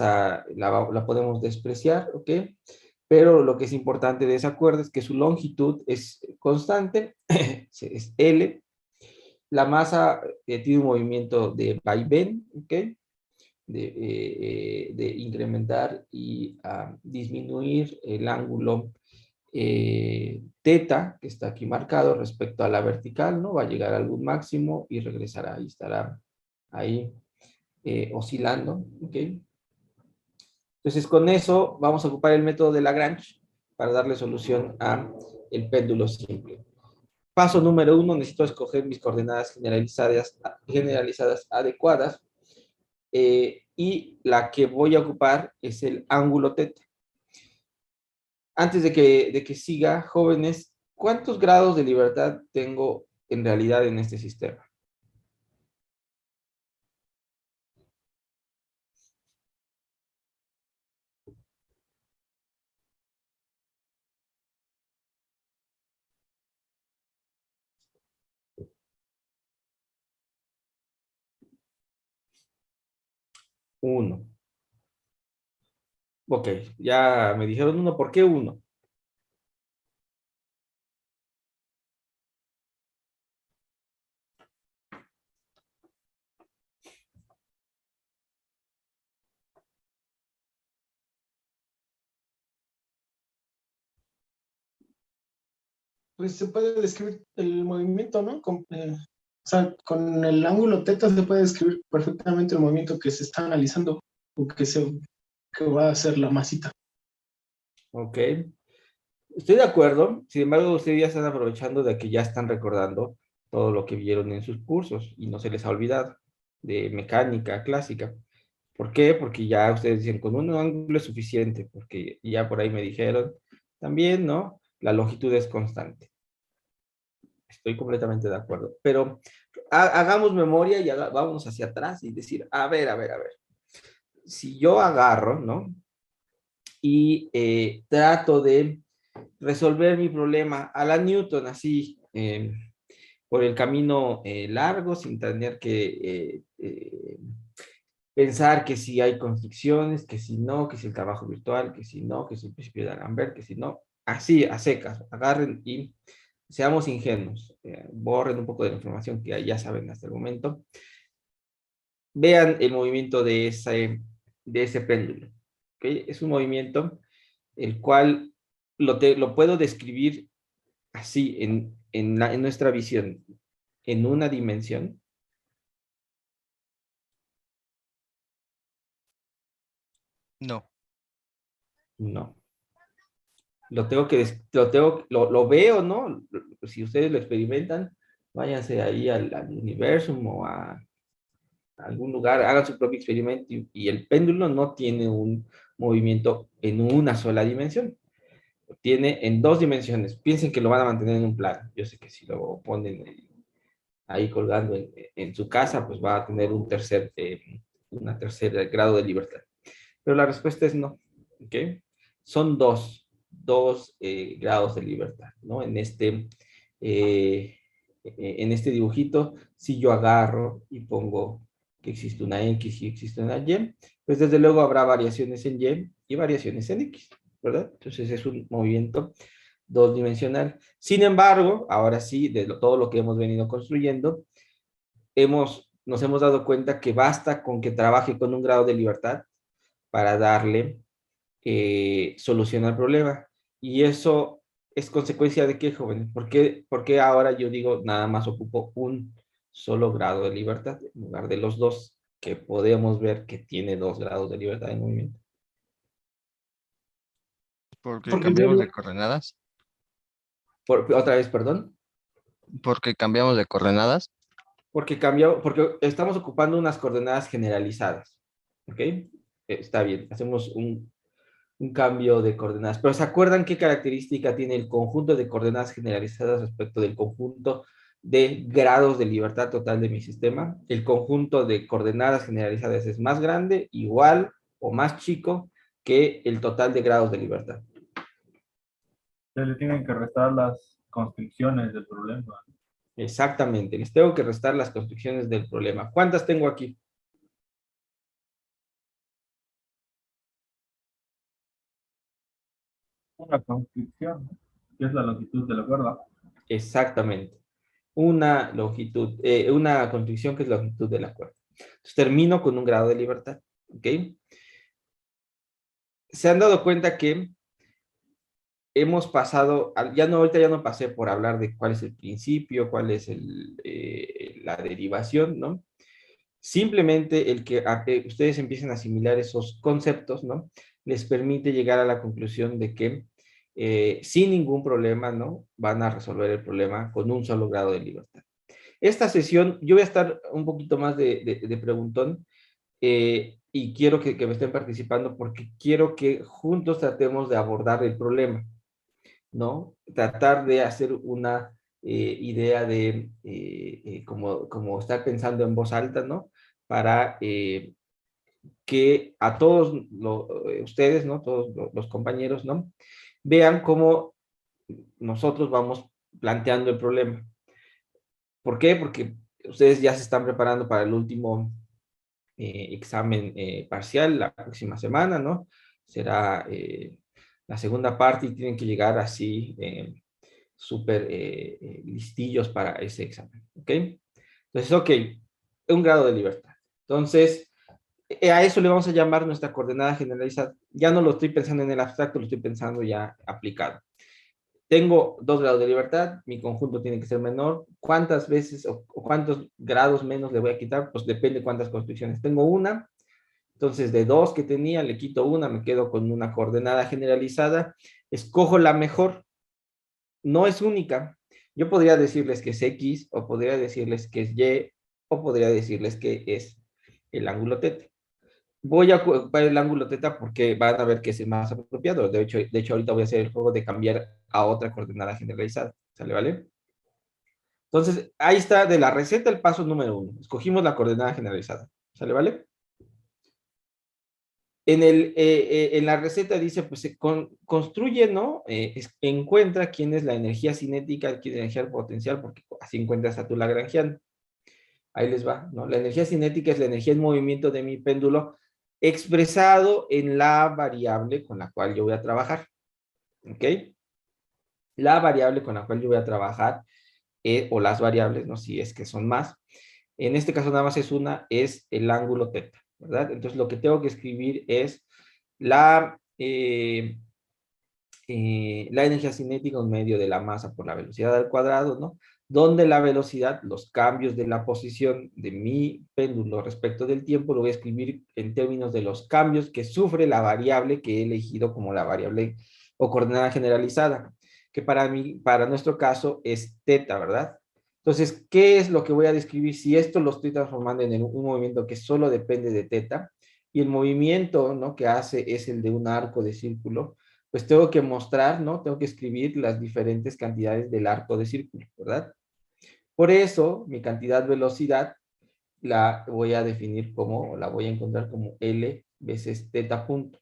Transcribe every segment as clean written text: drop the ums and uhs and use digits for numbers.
la podemos despreciar, ¿ok? Pero lo que es importante de esa cuerda es que su longitud es constante, es L. La masa tiene un movimiento de vaivén, ¿ok? De incrementar y disminuir el ángulo teta, que está aquí marcado respecto a la vertical, ¿no? Va a llegar a algún máximo y regresará y estará ahí oscilando, ¿ok? Entonces, con eso vamos a ocupar el método de Lagrange para darle solución a el péndulo simple. Paso número 1, necesito escoger mis coordenadas generalizadas adecuadas y la que voy a ocupar es el ángulo teta. Antes de que siga, jóvenes, ¿cuántos grados de libertad tengo en realidad en este sistema? Uno. Ok, ya me dijeron uno. ¿Por qué uno? Pues se puede describir el movimiento, ¿no? O sea, con el ángulo teta se puede describir perfectamente el movimiento que se está analizando o que va a hacer la masita. Ok. Estoy de acuerdo, sin embargo, ustedes ya están aprovechando de que ya están recordando todo lo que vieron en sus cursos y no se les ha olvidado de mecánica clásica. ¿Por qué? Porque ya ustedes dicen, con un ángulo es suficiente, porque ya por ahí me dijeron también, ¿no? La longitud es constante. Estoy completamente de acuerdo, pero hagamos memoria y vamos hacia atrás y decir, a ver, si yo agarro, ¿no? Y trato de resolver mi problema a la Newton, así, por el camino largo, sin tener que pensar que si hay constricciones, que si no, que si el trabajo virtual, que si no, que si el principio de D'Alembert, que si no, así, a secas, agarren y seamos ingenuos, borren un poco de la información que ya saben hasta el momento, vean el movimiento de ese péndulo, ¿okay? Es un movimiento el cual lo puedo describir así en nuestra visión, en una dimensión. No. No. Lo veo, ¿no? Si ustedes lo experimentan, váyanse ahí al universo o a algún lugar, hagan su propio experimento y el péndulo no tiene un movimiento en una sola dimensión, tiene en dos dimensiones. Piensen que lo van a mantener en un plano. Yo sé que si lo ponen ahí colgando en su casa, pues va a tener una tercer grado de libertad. Pero la respuesta es no, ¿ok? Son dos grados de libertad, ¿no? En este dibujito, si yo agarro y pongo que existe una X y existe una Y, pues desde luego habrá variaciones en Y y variaciones en X, ¿verdad? Entonces es un movimiento dos dimensional. Sin embargo, ahora sí, todo lo que hemos venido construyendo, nos hemos dado cuenta que basta con que trabaje con un grado de libertad para darle solución al problema. Y eso es consecuencia de qué, jóvenes. Por qué ahora yo digo nada más ocupo un solo grado de libertad en lugar de los dos que podemos ver que tiene dos grados de libertad en movimiento? Porque Porque cambiamos de coordenadas. Otra vez, perdón. Porque cambiamos de coordenadas. Porque estamos ocupando unas coordenadas generalizadas. ¿Ok? Está bien, hacemos un cambio de coordenadas. Pero ¿se acuerdan qué característica tiene el conjunto de coordenadas generalizadas respecto del conjunto de grados de libertad total de mi sistema? El conjunto de coordenadas generalizadas es más grande, igual o más chico que el total de grados de libertad. Se le tienen que restar las constricciones del problema. Exactamente, les tengo que restar las constricciones del problema. ¿Cuántas tengo aquí? una constricción, que es la longitud de la cuerda. Exactamente. Una longitud, una constricción que es la longitud de la cuerda. Entonces, termino con un grado de libertad. ¿Ok? Se han dado cuenta que hemos pasado, ya no, ahorita ya no pasé por hablar de cuál es el principio, cuál es la derivación, ¿no? Simplemente el que ustedes empiecen a asimilar esos conceptos, ¿no? Les permite llegar a la conclusión de que sin ningún problema, ¿no? Van a resolver el problema con un solo grado de libertad. Esta sesión, yo voy a estar un poquito más de preguntón y quiero que me estén participando porque quiero que juntos tratemos de abordar el problema, ¿no? Tratar de hacer una idea de como estar pensando en voz alta, ¿no? Para que a todos ustedes, ¿no? Todos los compañeros, ¿no? Vean cómo nosotros vamos planteando el problema. ¿Por qué? Porque ustedes ya se están preparando para el último examen parcial la próxima semana, ¿no? Será la segunda parte y tienen que llegar así súper listillos para ese examen, ¿ok? Entonces, ok, un grado de libertad. Entonces, a eso le vamos a llamar nuestra coordenada generalizada. Ya no lo estoy pensando en el abstracto, lo estoy pensando ya aplicado. Tengo 2 grados de libertad, mi conjunto tiene que ser menor. ¿Cuántas veces o cuántos grados menos le voy a quitar? Pues depende cuántas construcciones. Tengo una, entonces de 2 que tenía, le quito una, me quedo con una coordenada generalizada. Escojo la mejor, no es única. Yo podría decirles que es X, o podría decirles que es Y, o podría decirles que es el ángulo θ. Voy a ocupar el ángulo θ porque van a ver que es el más apropiado. De hecho, ahorita voy a hacer el juego de cambiar a otra coordenada generalizada. ¿Sale, vale? Entonces, ahí está de la receta el paso número 1. Escogimos la coordenada generalizada. ¿Sale, vale? En la receta dice, pues construye, ¿no? Encuentra quién es la energía cinética, quién es la energía potencial, porque así encuentras a tu Lagrangiano. Ahí les va, ¿no? La energía cinética es la energía en movimiento de mi péndulo expresado en la variable con la cual yo voy a trabajar. ¿Ok? La variable con la cual yo voy a trabajar, o las variables, ¿no? Si es que son más. En este caso nada más es una, es el ángulo θ, ¿verdad? Entonces lo que tengo que escribir es la energía cinética en medio de la masa por la velocidad al cuadrado, ¿no? Donde la velocidad, los cambios de la posición de mi péndulo respecto del tiempo, lo voy a escribir en términos de los cambios que sufre la variable que he elegido como la variable o coordenada generalizada, que para nuestro caso es θ, ¿verdad? Entonces, ¿qué es lo que voy a describir si esto lo estoy transformando en un movimiento que solo depende de θ? Y el movimiento, ¿no?, que hace es el de un arco de círculo, pues tengo que mostrar, ¿no? Tengo que escribir las diferentes cantidades del arco de círculo, ¿verdad? Por eso, mi cantidad velocidad la voy a definir como, o la voy a encontrar como L veces θ punto.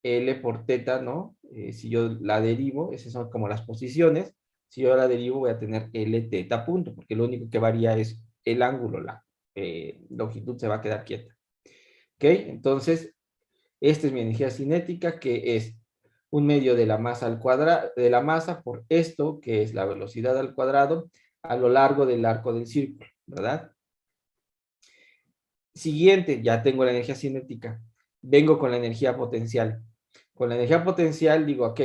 L por θ, ¿no? Si yo la derivo, esas son como las posiciones. Si yo la derivo, voy a tener L θ punto, porque lo único que varía es el ángulo, la longitud se va a quedar quieta. ¿Ok? Entonces, esta es mi energía cinética, que es un medio de la masa al cuadrado, de la masa por esto, que es la velocidad al cuadrado, a lo largo del arco del círculo, ¿verdad? Siguiente, ya tengo la energía cinética. Vengo con la energía potencial. Con la energía potencial digo, ok,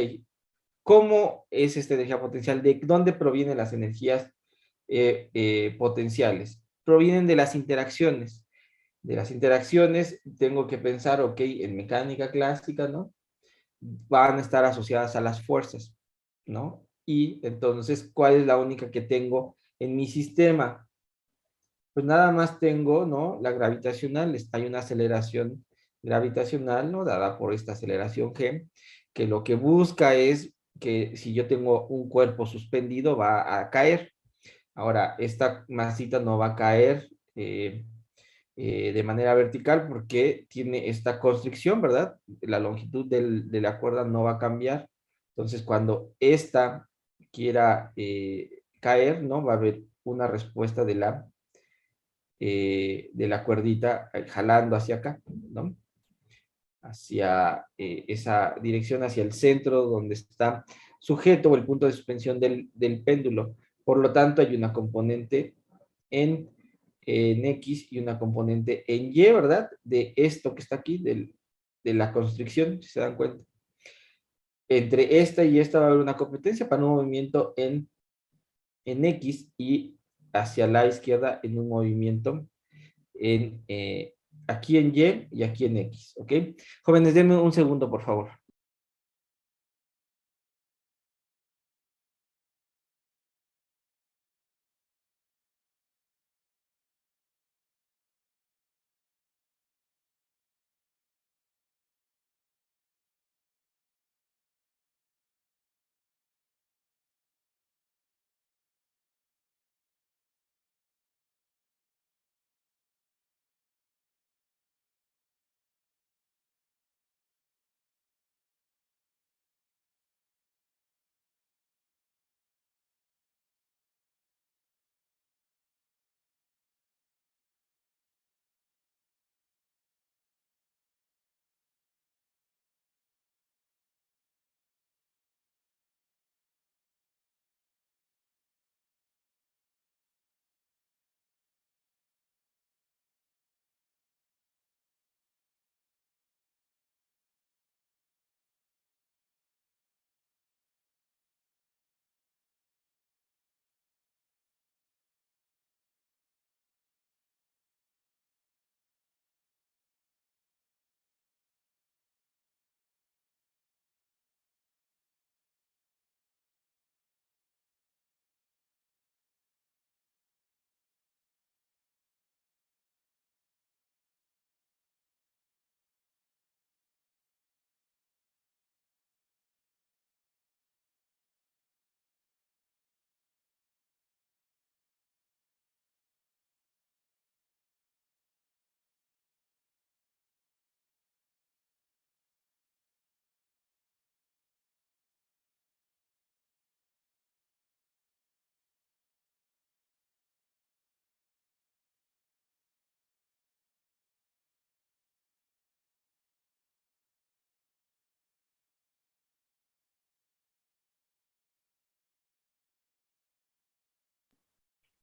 ¿cómo es esta energía potencial? ¿De dónde provienen las energías potenciales? Provienen de las interacciones. De las interacciones tengo que pensar, ok, en mecánica clásica, ¿no? Van a estar asociadas a las fuerzas, ¿no? Y entonces, ¿cuál es la única que tengo en mi sistema? Pues nada más tengo, ¿no? La gravitacional, hay una aceleración gravitacional, ¿no? Dada por esta aceleración G, que lo que busca es que si yo tengo un cuerpo suspendido va a caer. Ahora, esta masita no va a caer de manera vertical porque tiene esta constricción, ¿verdad? La longitud de la cuerda no va a cambiar. Entonces, cuando esta quiera caer, ¿no? Va a haber una respuesta de la cuerdita jalando hacia acá, ¿no? hacia esa dirección, hacia el centro donde está sujeto o el punto de suspensión del péndulo. Por lo tanto, hay una componente en X y una componente en Y, ¿verdad? De esto que está aquí, de la constricción, si se dan cuenta. Entre esta y esta va a haber una competencia para un movimiento en X y hacia la izquierda en un movimiento aquí en Y aquí en X, ¿ok? Jóvenes, denme un segundo, por favor.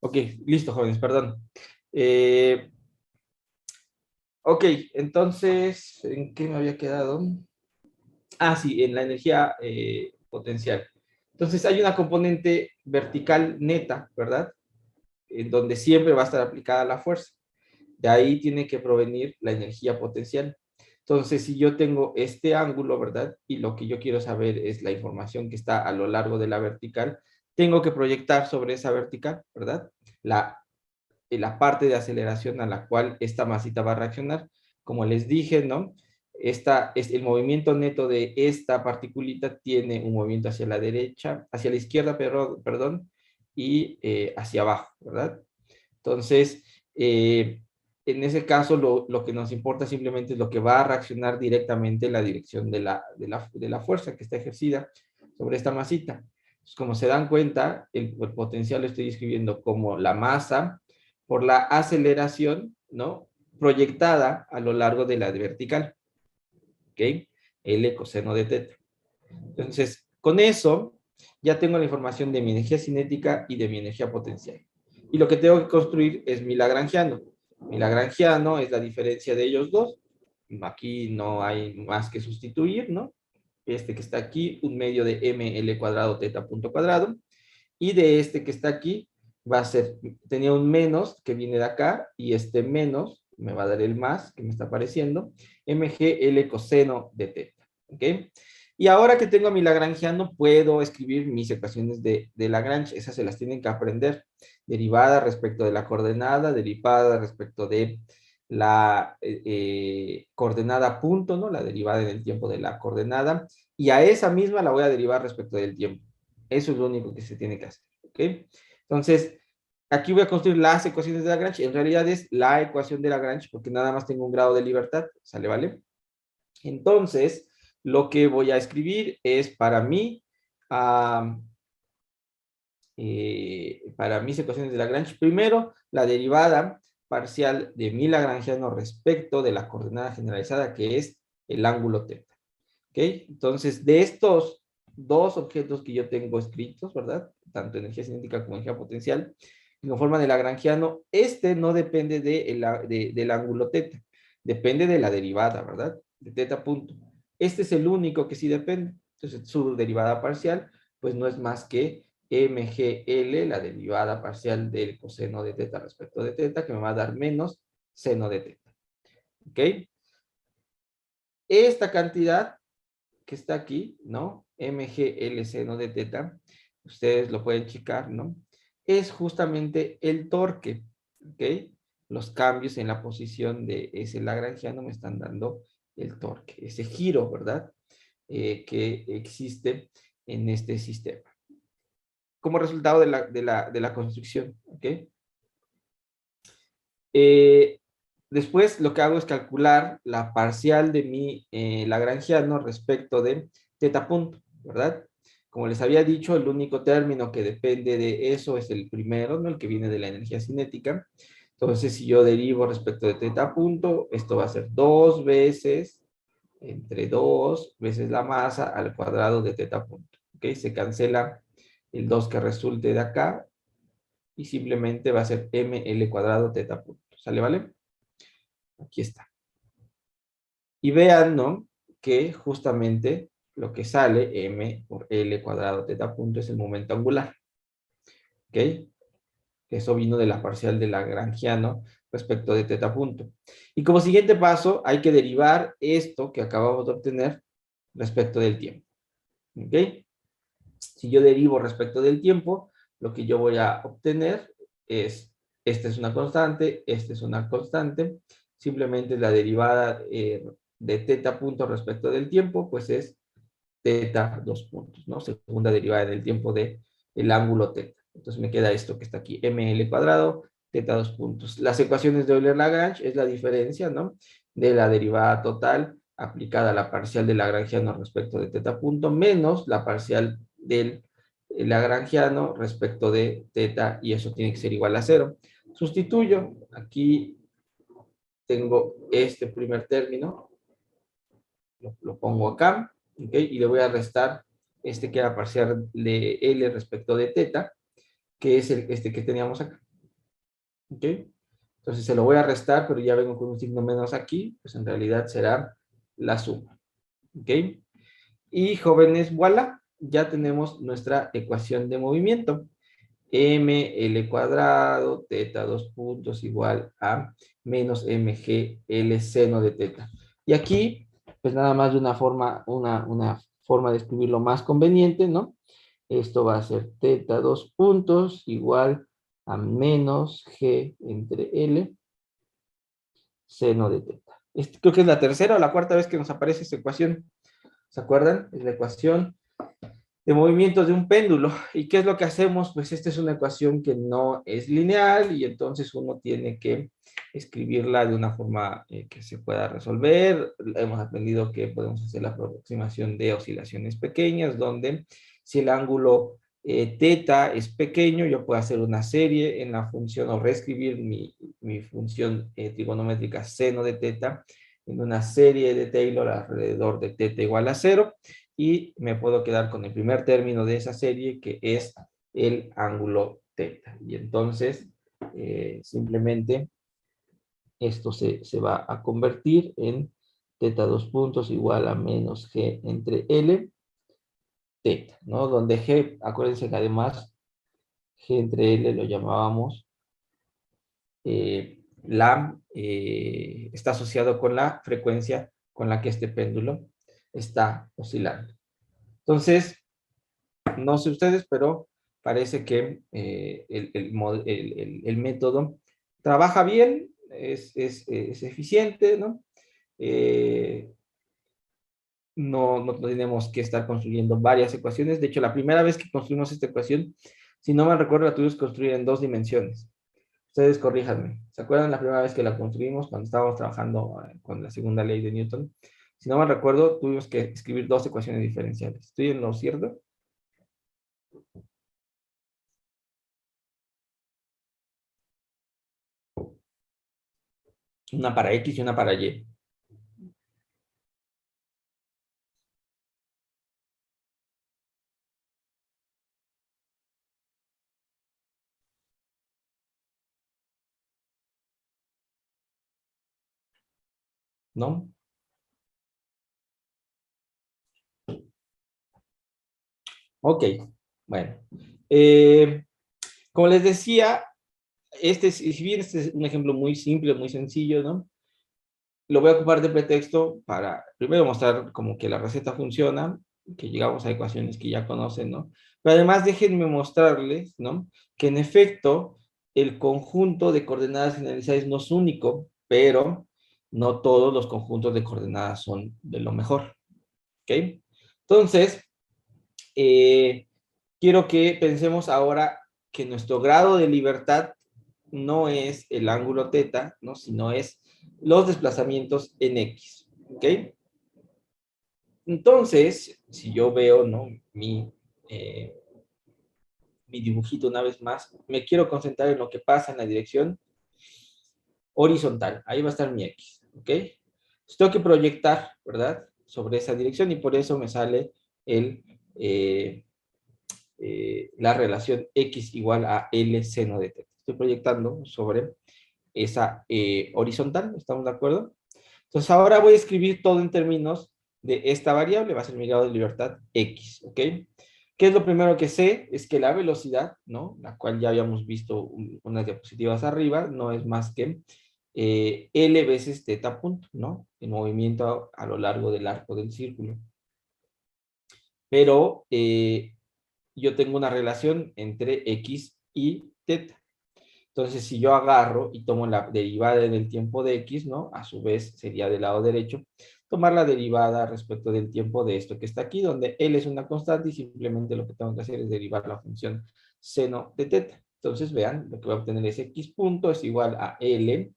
Ok, listo, jóvenes, perdón. Ok, entonces, ¿en qué me había quedado? Ah, sí, en la energía potencial. Entonces, hay una componente vertical neta, ¿verdad? En donde siempre va a estar aplicada la fuerza. De ahí tiene que provenir la energía potencial. Entonces, si yo tengo este ángulo, ¿verdad? Y lo que yo quiero saber es la información que está a lo largo de la vertical, tengo que proyectar sobre esa vertical, ¿verdad? La parte de aceleración a la cual esta masita va a reaccionar. Como les dije, ¿no? El movimiento neto de esta particulita tiene un movimiento hacia la derecha, hacia la izquierda, perdón, y hacia abajo, ¿verdad? Entonces, en ese caso, lo que nos importa simplemente es lo que va a reaccionar directamente en la dirección de la fuerza que está ejercida sobre esta masita. Entonces, como se dan cuenta, el potencial lo estoy escribiendo como la masa por la aceleración, ¿no? Proyectada a lo largo de la vertical, ¿ok? L coseno de teta. Entonces, con eso ya tengo la información de mi energía cinética y de mi energía potencial. Y lo que tengo que construir es mi lagrangiano. Mi lagrangiano es la diferencia de ellos dos. Aquí no hay más que sustituir, ¿no? Este que está aquí, un medio de ml cuadrado teta punto cuadrado. Y de este que está aquí, va a ser, tenía un menos que viene de acá, y este menos me va a dar el más que me está apareciendo, mgl coseno de teta. ¿Ok? Y ahora que tengo a mi lagrangiano, puedo escribir mis ecuaciones de Lagrange. Esas se las tienen que aprender. Derivada respecto de la coordenada, derivada respecto de la coordenada punto, ¿no? La derivada en el tiempo de la coordenada. Y a esa misma la voy a derivar respecto del tiempo. Eso es lo único que se tiene que hacer. ¿Ok? Entonces, aquí voy a construir las ecuaciones de Lagrange. En realidad es la ecuación de Lagrange porque nada más tengo un grado de libertad. ¿Sale? ¿Vale? Entonces, lo que voy a escribir es para mí, para mis ecuaciones de Lagrange, primero la derivada parcial de mi lagrangiano respecto de la coordenada generalizada, que es el ángulo teta. ¿Ok? Entonces, de estos dos objetos que yo tengo escritos, ¿verdad? Tanto energía cinética como energía potencial, que conforman el lagrangiano, este no depende del ángulo teta, depende de la derivada, ¿verdad? De teta punto. Este es el único que sí depende. Entonces, su derivada parcial, pues no es más que mgl, la derivada parcial del coseno de teta respecto de teta, que me va a dar menos seno de teta. ¿Ok? Esta cantidad que está aquí, ¿no? MGL seno de teta, ustedes lo pueden checar, ¿no? Es justamente el torque, ¿ok? Los cambios en la posición de ese lagrangiano me están dando el torque, ese giro, ¿verdad? Que existe en este sistema. Como resultado de la construcción, ¿ok? Después lo que hago es calcular la parcial de mi lagrangiano respecto de teta punto, ¿verdad? Como les había dicho, el único término que depende de eso es el primero, ¿no? El que viene de la energía cinética. Entonces, si yo derivo respecto de teta punto, esto va a ser 2 veces entre 2 veces la masa al cuadrado de teta punto. ¿Ok? Se cancela el 2 que resulte de acá y simplemente va a ser ml cuadrado teta punto. ¿Sale, vale? Aquí está. Y vean, ¿no? Que justamente lo que sale, m por l cuadrado teta punto, es el momento angular. ¿Ok? Eso vino de la parcial de Lagrangiano respecto de teta punto. Y como siguiente paso, hay que derivar esto que acabamos de obtener respecto del tiempo. ¿Ok? Si yo derivo respecto del tiempo, lo que yo voy a obtener es, esta es una constante, esta es una constante, simplemente la derivada de teta punto respecto del tiempo, pues es teta 2 puntos, ¿no? Segunda derivada del tiempo del ángulo teta. Entonces me queda esto que está aquí, ml cuadrado, teta 2 puntos. Las ecuaciones de Euler-Lagrange es la diferencia, ¿no? De la derivada total aplicada a la parcial del lagrangiano respecto de teta punto, menos la parcial del lagrangiano respecto de teta, y eso tiene que ser igual a 0. Sustituyo, aquí tengo este primer término, lo pongo acá, ¿ok? Y le voy a restar este que era parcial de L respecto de teta, que es este que teníamos acá, ¿ok? Entonces se lo voy a restar, pero ya vengo con un signo menos aquí, pues en realidad será la suma, ¿ok? Y jóvenes, voilà, ya tenemos nuestra ecuación de movimiento. ml cuadrado, teta 2 puntos igual a menos mg seno de teta. Y aquí, pues nada más de una forma de escribirlo más conveniente, ¿no? Esto va a ser teta 2 puntos igual a menos g entre l seno de teta. Creo que es la tercera o la cuarta vez que nos aparece esta ecuación. ¿Se acuerdan? Es la ecuación de movimientos de un péndulo. ¿Y qué es lo que hacemos? Pues esta es una ecuación que no es lineal y entonces uno tiene que escribirla de una forma que se pueda resolver. Hemos aprendido que podemos hacer la aproximación de oscilaciones pequeñas, donde si el ángulo teta es pequeño, yo puedo hacer una serie en la función o reescribir mi función trigonométrica seno de teta en una serie de Taylor alrededor de teta igual a 0, y me puedo quedar con el primer término de esa serie, que es el ángulo teta. Y entonces, simplemente, esto se va a convertir en teta 2 puntos igual a menos g entre l, teta, ¿no? Donde g, acuérdense que además g entre l lo llamábamos, está asociado con la frecuencia con la que este péndulo está oscilando. Entonces, no sé ustedes, pero parece que el método trabaja bien, es eficiente, ¿no? Eh, no tenemos que estar construyendo varias ecuaciones. De hecho, la primera vez que construimos esta ecuación, si no mal recuerdo, la tuvimos que construir en 2 dimensiones. Ustedes corríjanme. ¿Se acuerdan la primera vez que la construimos cuando estábamos trabajando con la segunda ley de Newton? Si no mal recuerdo, tuvimos que escribir 2 ecuaciones diferenciales. ¿Estoy en lo cierto? Una para X y una para Y. ¿no? Ok, bueno. Como les decía, si bien este es un ejemplo muy simple, muy sencillo, ¿no? Lo voy a ocupar de pretexto para primero mostrar como que la receta funciona, que llegamos a ecuaciones que ya conocen, ¿no? Pero además déjenme mostrarles, ¿no? Que en efecto el conjunto de coordenadas generalizadas no es único, pero no todos los conjuntos de coordenadas son de lo mejor, ¿ok? Entonces, quiero que pensemos ahora que nuestro grado de libertad no es el ángulo teta, ¿no? Sino es los desplazamientos en X, ¿ok? Entonces, si yo veo, ¿no? Mi dibujito una vez más, me quiero concentrar en lo que pasa en la dirección horizontal. Ahí va a estar mi X, ¿ok? Entonces, tengo que proyectar, ¿verdad? Sobre esa dirección y por eso me sale el, la relación X igual a L seno de teta. Estoy proyectando sobre esa horizontal, ¿estamos de acuerdo? Entonces ahora voy a escribir todo en términos de esta variable, va a ser mi grado de libertad X, ¿ok? ¿Qué es lo primero que sé? Es que la velocidad, ¿no? La cual ya habíamos visto unas diapositivas arriba, no es más que L veces teta punto, ¿no? El movimiento a lo largo del arco del círculo. Pero yo tengo una relación entre X y teta. Entonces, si yo agarro y tomo la derivada en el tiempo de X, ¿no? A su vez sería del lado derecho, tomar la derivada respecto del tiempo de esto que está aquí, donde L es una constante y simplemente lo que tengo que hacer es derivar la función seno de teta. Entonces, vean, lo que voy a obtener es X punto es igual a L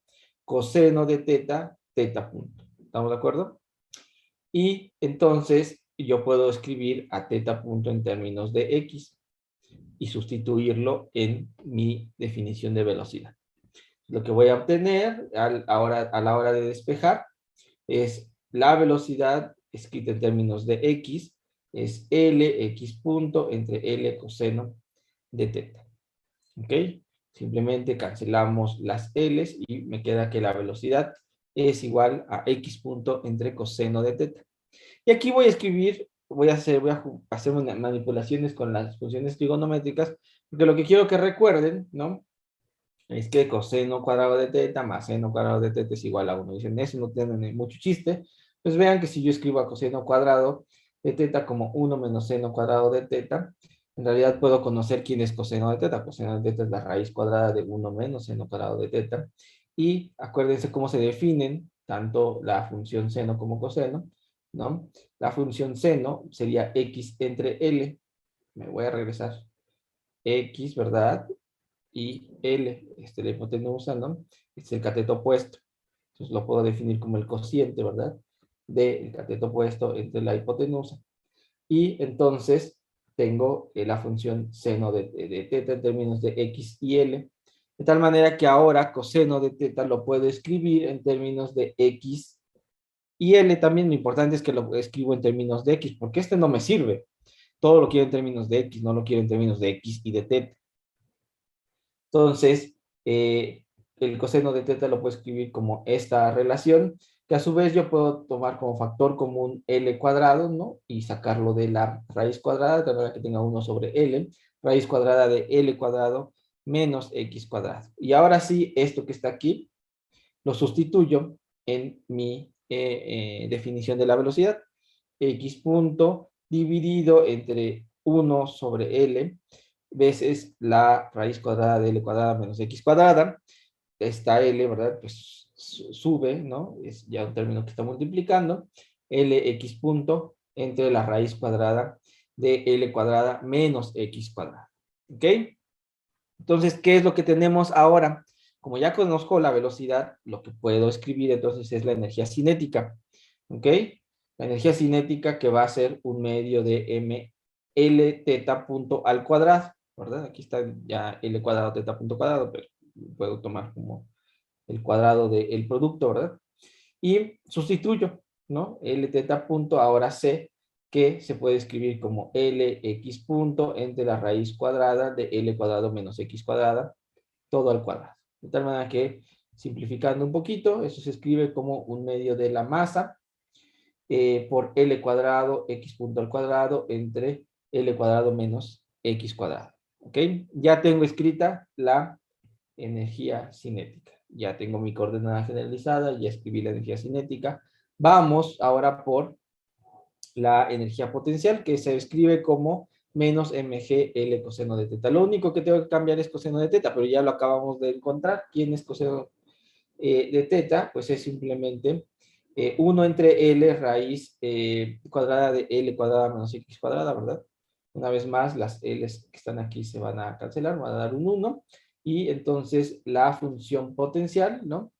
coseno de teta, teta punto. ¿Estamos de acuerdo? Y entonces yo puedo escribir a teta punto en términos de X y sustituirlo en mi definición de velocidad. Lo que voy a obtener a la hora de despejar es la velocidad escrita en términos de X, es L X punto entre L coseno de teta. ¿Ok? Simplemente cancelamos las L's y me queda que la velocidad es igual a X punto entre coseno de teta. Y aquí voy a escribir, voy a hacer manipulaciones con las funciones trigonométricas, porque lo que quiero que recuerden, ¿no? Es que coseno cuadrado de teta más seno cuadrado de teta es igual a 1. Dicen, eso no tiene mucho chiste. Pues vean que si yo escribo a coseno cuadrado de teta como 1 menos seno cuadrado de teta, en realidad puedo conocer quién es coseno de teta. Coseno de teta es la raíz cuadrada de 1 menos seno cuadrado de teta. Y acuérdense cómo se definen tanto la función seno como coseno, ¿no? La función seno sería x entre L. Me voy a regresar. X, ¿verdad? Y L, la hipotenusa, ¿no? Es el cateto opuesto. Entonces lo puedo definir como el cociente, ¿verdad? Del cateto opuesto entre la hipotenusa. Y entonces tengo la función seno de teta en términos de X y L. De tal manera que ahora coseno de teta lo puedo escribir en términos de X y L también. Lo importante es que lo escribo en términos de X, porque este no me sirve. Todo lo quiero en términos de X, no lo quiero en términos de X y de teta. Entonces, el coseno de teta lo puedo escribir como esta relación, que a su vez yo puedo tomar como factor común L cuadrado, ¿no? Y sacarlo de la raíz cuadrada, de manera que tenga 1 sobre L, raíz cuadrada de L cuadrado menos X cuadrado. Y ahora sí, esto que está aquí, lo sustituyo en mi definición de la velocidad. X punto dividido entre 1 sobre L veces la raíz cuadrada de L cuadrada menos X cuadrada. Esta L, ¿verdad? Pues sube, ¿no? Es ya un término que está multiplicando. Lx punto entre la raíz cuadrada de L cuadrada menos X cuadrada. ¿Ok? Entonces, ¿qué es lo que tenemos ahora? Como ya conozco la velocidad, lo que puedo escribir entonces es la energía cinética. ¿Ok? La energía cinética que va a ser un medio de m L teta punto al cuadrado, ¿verdad? Aquí está ya L cuadrado teta punto cuadrado, pero puedo tomar como el cuadrado del producto, ¿verdad? Y sustituyo, ¿no? L teta punto, ahora sé que se puede escribir como Lx punto entre la raíz cuadrada de L cuadrado menos X cuadrada, todo al cuadrado. De tal manera que Simplificando un poquito, eso se escribe como 1/2 de la masa por L cuadrado, X punto al cuadrado, entre L cuadrado menos X cuadrado. ¿Ok? Ya tengo escrita la energía cinética. Ya tengo mi coordenada generalizada, ya escribí la energía cinética. Vamos ahora por la energía potencial, que se escribe como menos mg L coseno de teta. Lo único que tengo que cambiar es coseno de teta, pero ya lo acabamos de encontrar. ¿Quién es coseno de teta? Pues es simplemente 1 entre L raíz cuadrada de L cuadrada menos X cuadrada, ¿verdad? Una vez más, las L's que están aquí se van a cancelar, van a dar un 1. Y entonces la función potencial, ¿no?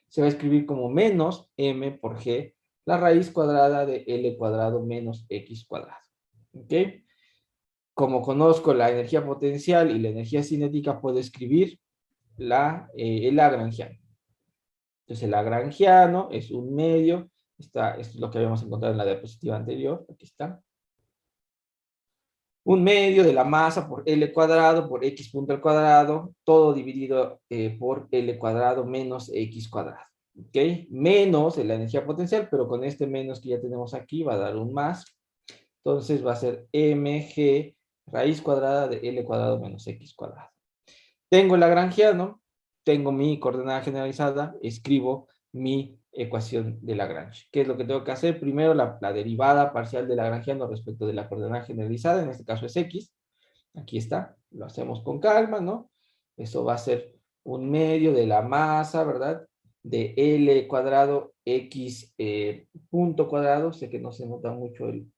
Se va a escribir como menos m por g, la raíz cuadrada de L cuadrado menos X cuadrado. ¿Ok? Como conozco la energía potencial y la energía cinética, puedo escribir el lagrangiano. Entonces el lagrangiano es 1/2, esto es lo que habíamos encontrado en la diapositiva anterior, aquí está. 1/2 de la masa por L cuadrado por X punto al cuadrado, todo dividido por L cuadrado menos X cuadrado. ¿Ok? Menos la energía potencial, pero con este menos que ya tenemos aquí va a dar un más. Entonces va a ser mg raíz cuadrada de L cuadrado menos X cuadrado. Tengo el lagrangiano, tengo mi coordenada generalizada, escribo mi ecuación de Lagrange. ¿Qué es lo que tengo que hacer? Primero la derivada parcial de lagrangiano respecto de la coordenada generalizada, en este caso es X. Aquí está, lo hacemos con calma, ¿no? Eso va a ser 1/2 de la masa, ¿verdad? De L cuadrado X punto cuadrado. Sé que no se nota mucho el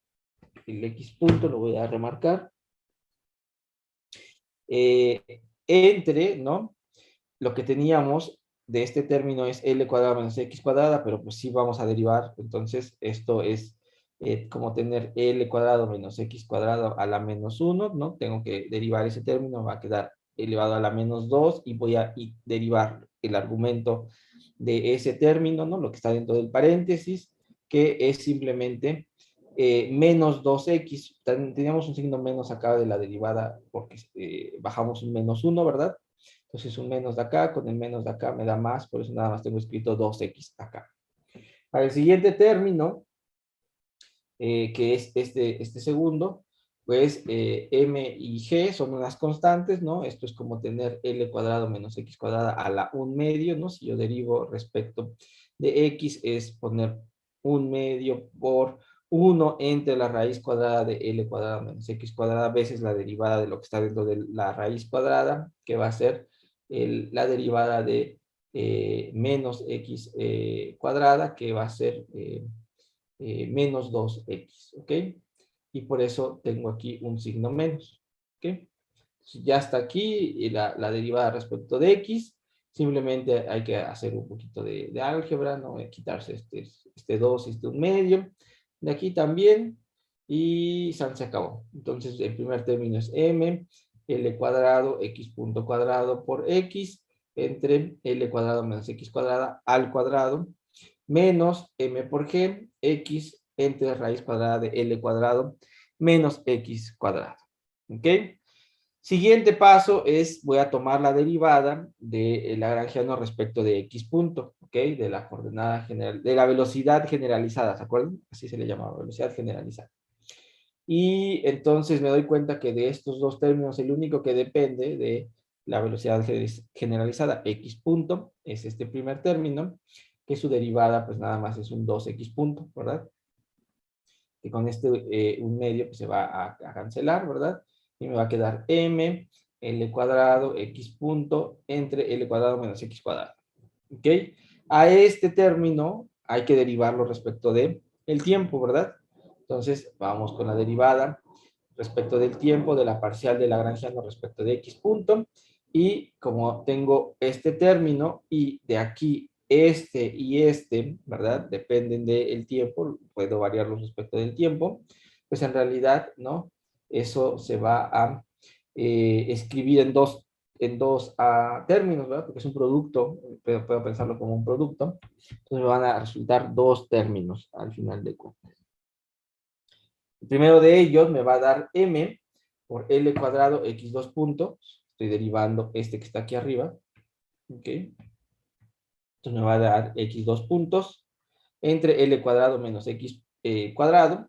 X punto, lo voy a remarcar. Entre, ¿no? Lo que teníamos de este término es L cuadrado menos X cuadrada, pero pues sí vamos a derivar. Entonces, esto es como tener L cuadrado menos X cuadrado a la menos 1, ¿no? Tengo que derivar ese término, va a quedar elevado a la menos 2 y voy a derivar el argumento de ese término, ¿no? Lo que está dentro del paréntesis, que es simplemente menos 2x. Teníamos un signo menos acá de la derivada porque bajamos un menos 1, ¿verdad? Entonces un menos de acá con el menos de acá me da más, por eso nada más tengo escrito 2x acá. Para el siguiente término, que es este segundo, pues m y g son unas constantes, ¿no? Esto es como tener L cuadrado menos X cuadrada a la 1/2, ¿no? Si yo derivo respecto de X es poner 1/2 por 1 entre la raíz cuadrada de L cuadrada menos X cuadrada veces la derivada de lo que está dentro de la raíz cuadrada, que va a ser la derivada de menos X cuadrada, que va a ser menos 2x, ¿ok? Y por eso tengo aquí un signo menos, ¿ok? Ya está aquí la derivada respecto de x, simplemente hay que hacer un poquito de álgebra, ¿no? Quitarse este 2 y este 1/2, de aquí también, y se acabó. Entonces el primer término es m, L cuadrado, X punto cuadrado por X, entre L cuadrado menos X cuadrada al cuadrado, menos m por g, x entre raíz cuadrada de L cuadrado menos X cuadrado. ¿Ok? Siguiente paso es, voy a tomar la derivada de lagrangiano respecto de X punto, ¿ok? De la coordenada general, de la velocidad generalizada, ¿se acuerdan? Así se le llamaba, velocidad generalizada. Y entonces me doy cuenta que de estos dos términos, el único que depende de la velocidad generalizada, X punto, es este primer término, que su derivada pues nada más es un 2X punto, ¿verdad? Que con este 1/2 pues se va a cancelar, ¿verdad? Y me va a quedar m, L cuadrado, X punto, entre L cuadrado menos X cuadrado. ¿Ok? A este término hay que derivarlo respecto de el tiempo, ¿verdad? Entonces, vamos con la derivada respecto del tiempo de la parcial de lagrangiano respecto de X punto. Y como tengo este término y de aquí este y este, ¿verdad? Dependen del tiempo, puedo variarlos respecto del tiempo, pues en realidad, ¿no? Eso se va a escribir en dos términos, ¿verdad? Porque es un producto, puedo pensarlo como un producto. Entonces me van a resultar dos términos al final de cuentas. El primero de ellos me va a dar m por L cuadrado X2 puntos. Estoy derivando este que está aquí arriba. ¿Ok? Entonces me va a dar x 2 puntos entre L cuadrado menos X cuadrado.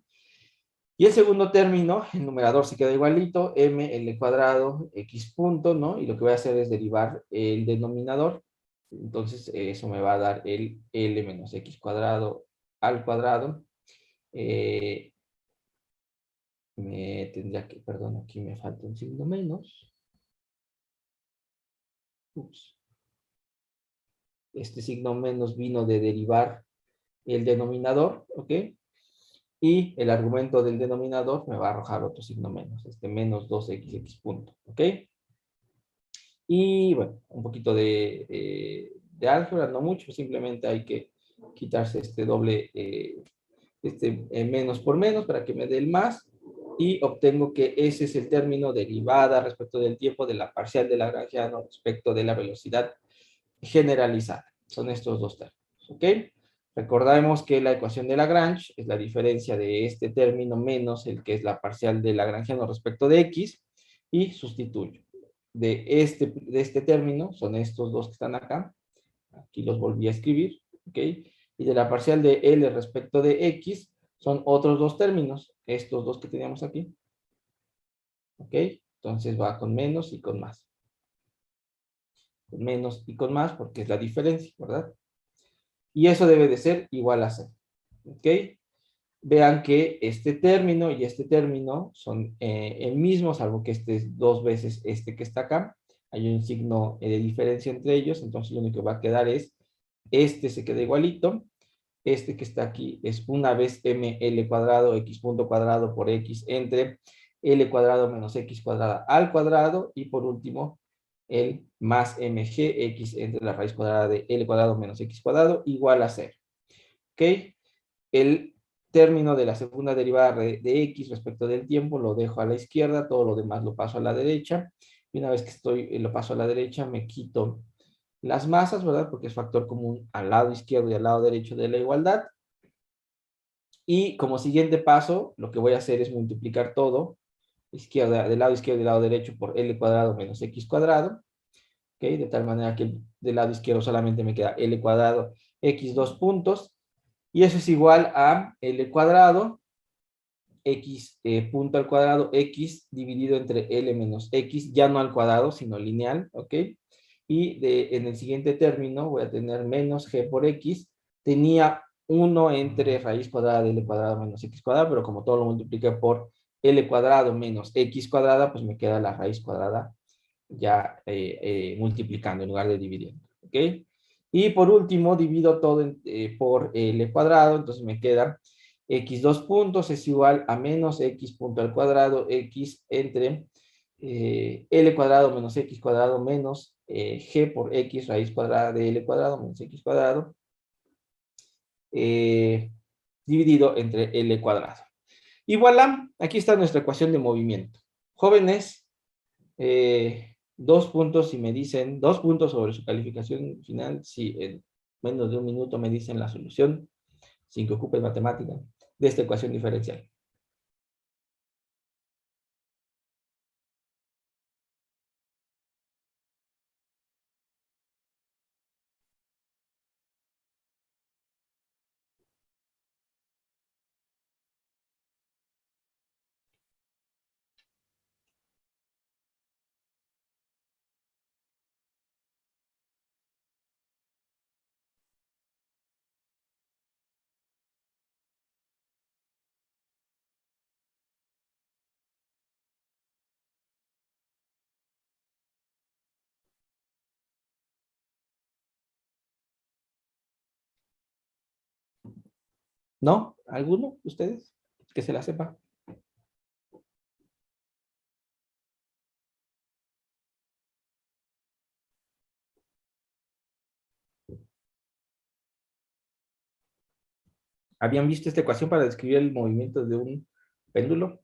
Y el segundo término, el numerador se queda igualito, m L cuadrado X punto, ¿no? Y lo que voy a hacer es derivar el denominador. Entonces eso me va a dar el L menos X cuadrado al cuadrado. Me tendría que, perdón, aquí me falta un signo menos. Ups. Este signo menos vino de derivar el denominador, ¿ok? Y el argumento del denominador me va a arrojar otro signo menos, este menos 2x punto, ¿ok? Y bueno, un poquito de álgebra, no mucho, simplemente hay que quitarse este doble, menos por menos para que me dé el más, y obtengo que ese es el término derivada respecto del tiempo de la parcial de Lagrangiano respecto de la velocidad generalizada. Son estos dos términos, ¿ok? Recordemos que la ecuación de Lagrange es la diferencia de este término menos el que es la parcial de Lagrangiano respecto de x, y sustituyo. De este término, son estos dos que están acá, aquí los volví a escribir, ¿ok? Y de la parcial de L respecto de X, son otros dos términos, estos dos que teníamos aquí, ¿ok? Entonces va con menos y con más. Con menos y con más porque es la diferencia, ¿verdad? Y eso debe de ser igual a 0, ¿ok? Vean que este término y este término son el mismo, salvo que este es dos veces este que está acá. Hay un signo de diferencia entre ellos, entonces lo único que va a quedar es, este se queda igualito, este que está aquí es una vez ml cuadrado, x punto cuadrado por x entre l cuadrado menos x cuadrada al cuadrado, y por último, el más mg x entre la raíz cuadrada de l cuadrado menos x cuadrado igual a 0. ¿Ok? El término de la segunda derivada de x respecto del tiempo lo dejo a la izquierda, todo lo demás lo paso a la derecha, y una vez que lo paso a la derecha, me quito las masas, ¿verdad? Porque es factor común al lado izquierdo y al lado derecho de la igualdad. Y como siguiente paso, lo que voy a hacer es multiplicar todo, del lado izquierdo y del lado derecho, por L cuadrado menos X cuadrado, ¿ok? De tal manera que del lado izquierdo solamente me queda L cuadrado X 2 puntos, y eso es igual a L cuadrado X punto al cuadrado X dividido entre L menos X, ya no al cuadrado, sino lineal, ¿ok? Y en el siguiente término voy a tener menos G por X, tenía 1 entre raíz cuadrada de L cuadrado menos X cuadrado, pero como todo lo multipliqué por L cuadrado menos X cuadrada, pues me queda la raíz cuadrada ya multiplicando en lugar de dividiendo, ¿ok? Y por último, divido todo por L cuadrado, entonces me queda x 2 puntos es igual a menos x punto al cuadrado x entre L cuadrado menos X cuadrado menos G por X raíz cuadrada de L cuadrado menos X cuadrado dividido entre L cuadrado. Y voilà, aquí está nuestra ecuación de movimiento. Jóvenes, 2 puntos si me dicen, 2 puntos sobre su calificación final, si en menos de un minuto me dicen la solución, sin que ocupen matemática, de esta ecuación diferencial. ¿No? ¿Alguno de ustedes que se la sepa? ¿Habían visto esta ecuación para describir el movimiento de un péndulo?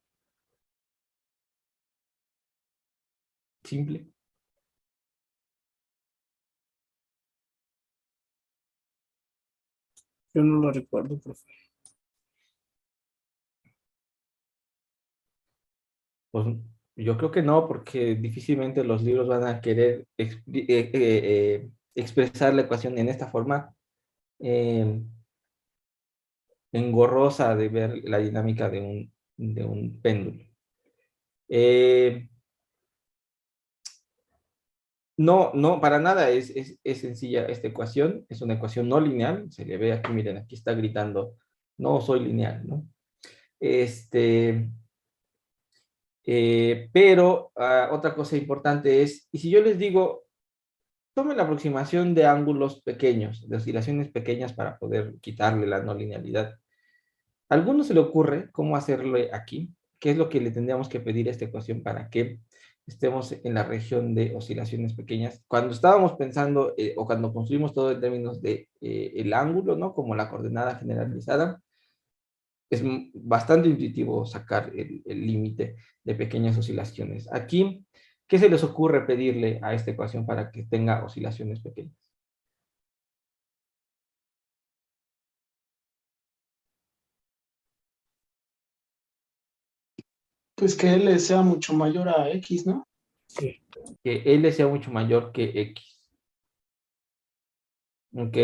Simple. Yo no lo recuerdo, profe. Pues yo creo que no, porque difícilmente los libros van a querer expresar la ecuación en esta forma engorrosa de ver la dinámica de un péndulo. No, no, para nada es sencilla esta ecuación. Es una ecuación no lineal. Se le ve aquí, miren, aquí está gritando, no soy lineal, ¿no? Pero otra cosa importante es, y si yo les digo, tomen la aproximación de ángulos pequeños, de oscilaciones pequeñas para poder quitarle la no linealidad. ¿A alguno se le ocurre cómo hacerlo aquí? ¿Qué es lo que le tendríamos que pedir a esta ecuación para que estemos en la región de oscilaciones pequeñas? Cuando estábamos pensando o cuando construimos todo en términos de el ángulo, ¿no? Como la coordenada generalizada, es bastante intuitivo sacar el límite de pequeñas oscilaciones. Aquí, ¿qué se les ocurre pedirle a esta ecuación para que tenga oscilaciones pequeñas? Pues que L sea mucho mayor a X, ¿no? Que L sea mucho mayor que X. ¿Ok?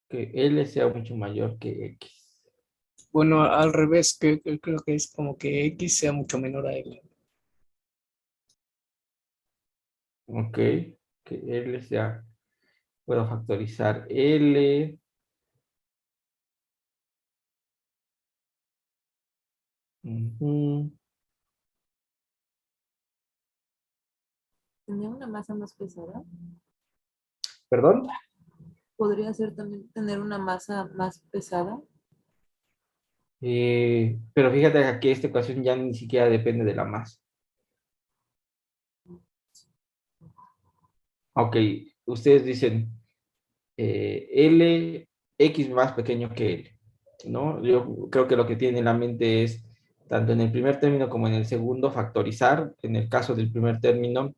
Que L sea mucho mayor que X. Bueno, al revés, que creo que es como que X sea mucho menor a L. ¿Ok? Que L sea, puedo factorizar L. Ujú. ¿Tenía una masa más pesada? ¿Perdón? ¿Podría ser también tener una masa más pesada? Pero fíjate que aquí esta ecuación ya ni siquiera depende de la masa. Ok, ustedes dicen L, X más pequeño que L, ¿no? Yo creo que lo que tiene en la mente es, tanto en el primer término como en el segundo, factorizar. En el caso del primer término,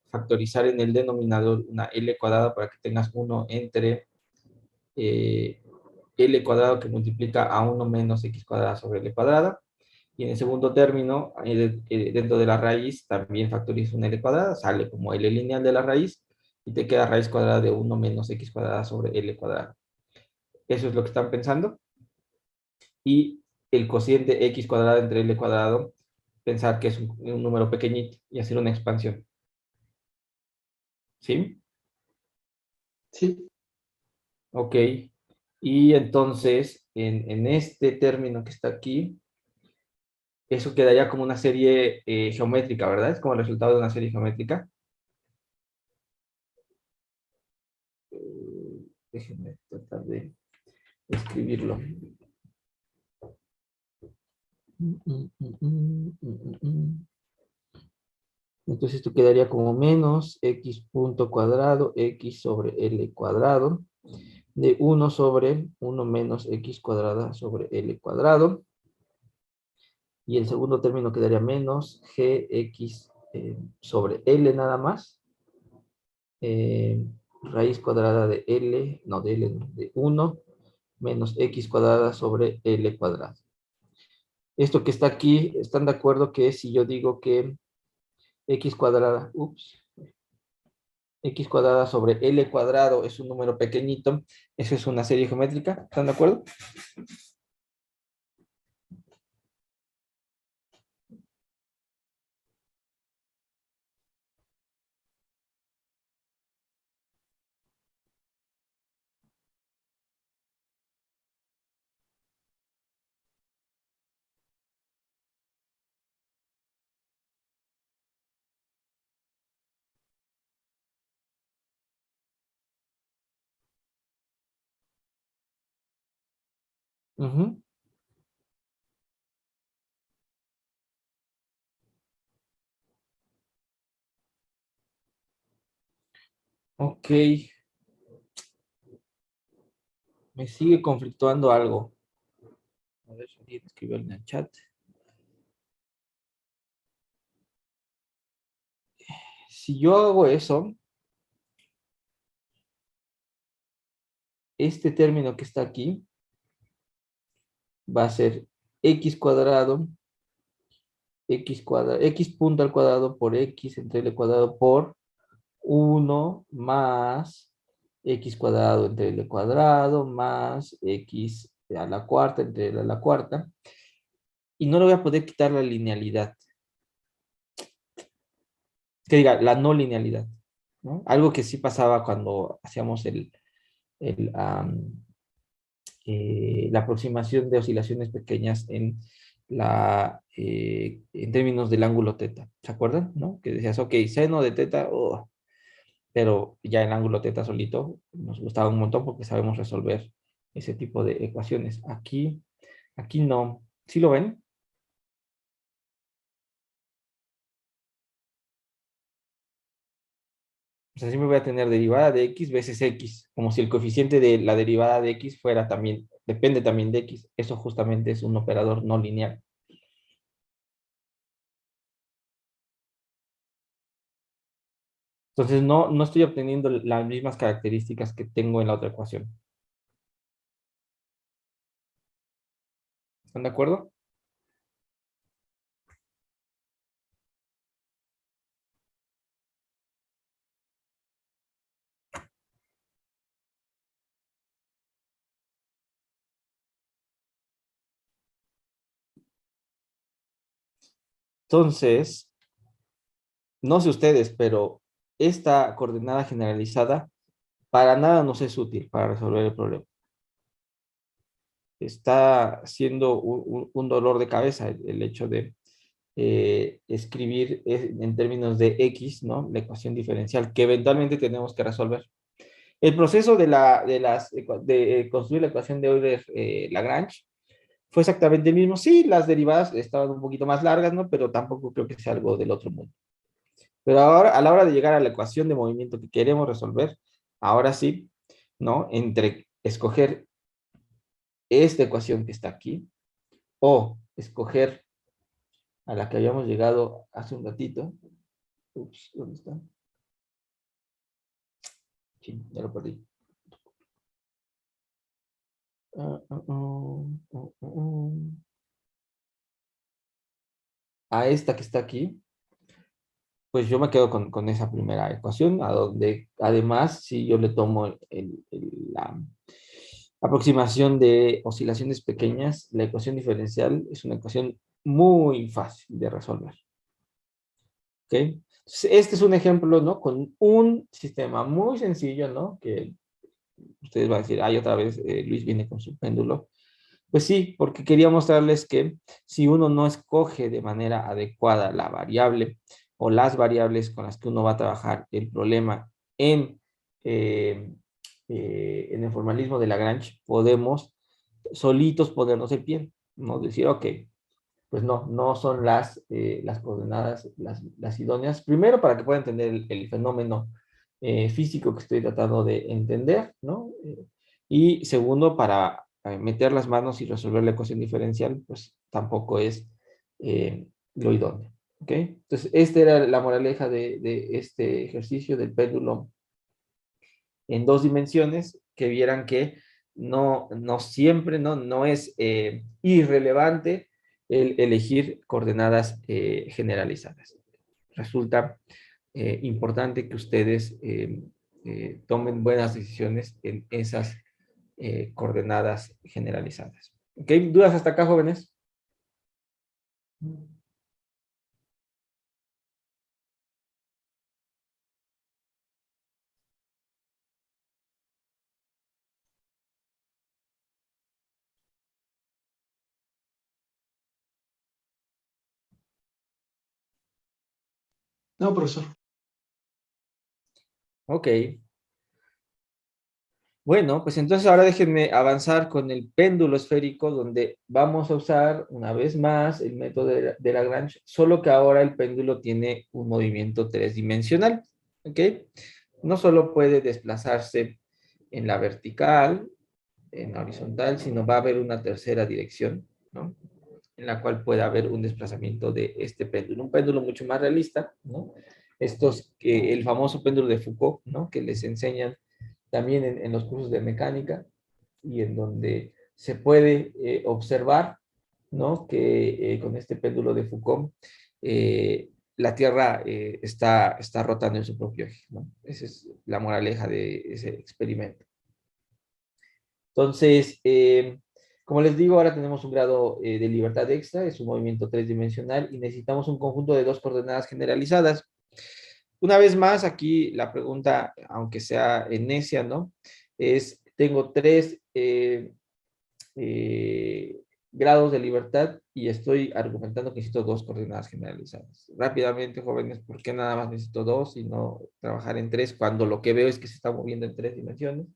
factorizar en el denominador una L cuadrada para que tengas 1 entre L cuadrado que multiplica a 1 menos X cuadrada sobre L cuadrada. Y en el segundo término, dentro de la raíz, también factoriza una L cuadrada, sale como L lineal de la raíz, y te queda raíz cuadrada de 1 menos X cuadrada sobre L cuadrada. Eso es lo que están pensando. Y el cociente X cuadrado entre L cuadrado, pensar que es un número pequeñito y hacer una expansión. ¿Sí? Sí. Ok. Y entonces, en este término que está aquí, eso quedaría como una serie geométrica, ¿verdad? Es como el resultado de una serie geométrica. Déjenme tratar de escribirlo. Entonces esto quedaría como menos x punto cuadrado, x sobre l cuadrado, de 1 sobre 1 menos x cuadrada sobre l cuadrado. Y el segundo término quedaría menos gx sobre l nada más. Raíz cuadrada de l, no de l, no, de 1 menos x cuadrada sobre l cuadrado. Esto que está aquí, ¿están de acuerdo que si yo digo que x cuadrada, x cuadrada sobre l cuadrado es un número pequeñito, eso es una serie geométrica? ¿Están de acuerdo? Ujú. Ok, me sigue conflictuando algo. A ver, alguien escribió en el chat. Si yo hago eso, este término que está aquí va a ser x cuadrado, x punto al cuadrado por x entre l cuadrado por 1 más x cuadrado entre l cuadrado más x a la cuarta entre l a la cuarta. Y no le voy a poder quitar la linealidad. Que diga, la no linealidad, ¿no? Algo que sí pasaba cuando hacíamos el, la aproximación de oscilaciones pequeñas en términos del ángulo teta. ¿Se acuerdan? ¿No? Que decías, ok, seno de teta, oh, pero ya el ángulo teta solito nos gustaba un montón porque sabemos resolver ese tipo de ecuaciones. Aquí no. ¿Sí lo ven? O sea, siempre voy a tener derivada de x veces x, como si el coeficiente de la derivada de x fuera también, depende también de x. Eso justamente es un operador no lineal. Entonces no estoy obteniendo las mismas características que tengo en la otra ecuación. ¿Están de acuerdo? Entonces, no sé ustedes, pero esta coordenada generalizada para nada nos es útil para resolver el problema. Está siendo un dolor de cabeza el hecho de escribir en términos de x, ¿no? La ecuación diferencial que eventualmente tenemos que resolver. El proceso de construir la ecuación de Euler-Lagrange fue exactamente el mismo. Sí, las derivadas estaban un poquito más largas, ¿no? Pero tampoco creo que sea algo del otro mundo. Pero ahora, a la hora de llegar a la ecuación de movimiento que queremos resolver, ahora sí, ¿no? Entre escoger esta ecuación que está aquí o escoger a la que habíamos llegado hace un ratito. Ups, ¿dónde está? Sí, ya lo perdí. A esta que está aquí, pues yo me quedo con esa primera ecuación, a donde además, si yo le tomo la aproximación de oscilaciones pequeñas, la ecuación diferencial es una ecuación muy fácil de resolver. ¿Ok? Entonces, este es un ejemplo, ¿no? Con un sistema muy sencillo, ¿no? Que ustedes van a decir, ay, otra vez Luis viene con su péndulo. Pues sí, porque quería mostrarles que si uno no escoge de manera adecuada la variable o las variables con las que uno va a trabajar el problema eh, en el formalismo de Lagrange, podemos solitos ponernos el pie, ¿no? Decir, ok, pues no son las coordenadas las idóneas. Primero, para que puedan entender el fenómeno físico que estoy tratando de entender, ¿no? Y segundo, para meter las manos y resolver la ecuación diferencial, pues tampoco es lo idóneo. ¿Ok? Entonces, esta era la moraleja de este ejercicio del péndulo en dos dimensiones, que vieran que no siempre, no es irrelevante el elegir coordenadas generalizadas. Resulta importante que ustedes tomen buenas decisiones en esas coordenadas generalizadas. ¿Ok? ¿Dudas hasta acá, jóvenes? No, profesor. Ok. Bueno, pues entonces ahora déjenme avanzar con el péndulo esférico, donde vamos a usar una vez más el método de Lagrange, solo que ahora el péndulo tiene un movimiento tridimensional, ¿ok? No solo puede desplazarse en la vertical, en la horizontal, sino va a haber una tercera dirección, ¿no? En la cual puede haber un desplazamiento de este péndulo, un péndulo mucho más realista, ¿no? El famoso péndulo de Foucault, ¿no? Que les enseñan también en los cursos de mecánica y en donde se puede observar, ¿no? Que con este péndulo de Foucault, la Tierra está rotando en su propio eje, ¿no? Esa es la moraleja de ese experimento. Entonces, como les digo, ahora tenemos un grado de libertad extra, es un movimiento tridimensional y necesitamos un conjunto de dos coordenadas generalizadas. Una vez más, aquí la pregunta, aunque sea necia, ¿no? Es, tengo tres grados de libertad y estoy argumentando que necesito dos coordenadas generalizadas. Rápidamente, jóvenes, ¿por qué nada más necesito dos y no trabajar en tres cuando lo que veo es que se está moviendo en tres dimensiones?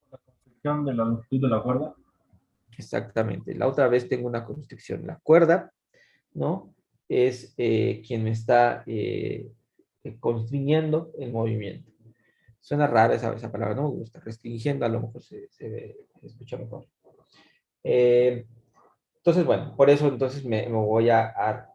La construcción de la longitud de la cuerda. Exactamente. La otra vez tengo una constricción. La cuerda, ¿no? Es quien me está constriñendo el movimiento. Suena rara esa palabra, no me gusta. Restringiendo a lo mejor se escucha mejor. Entonces, bueno, por eso entonces me voy a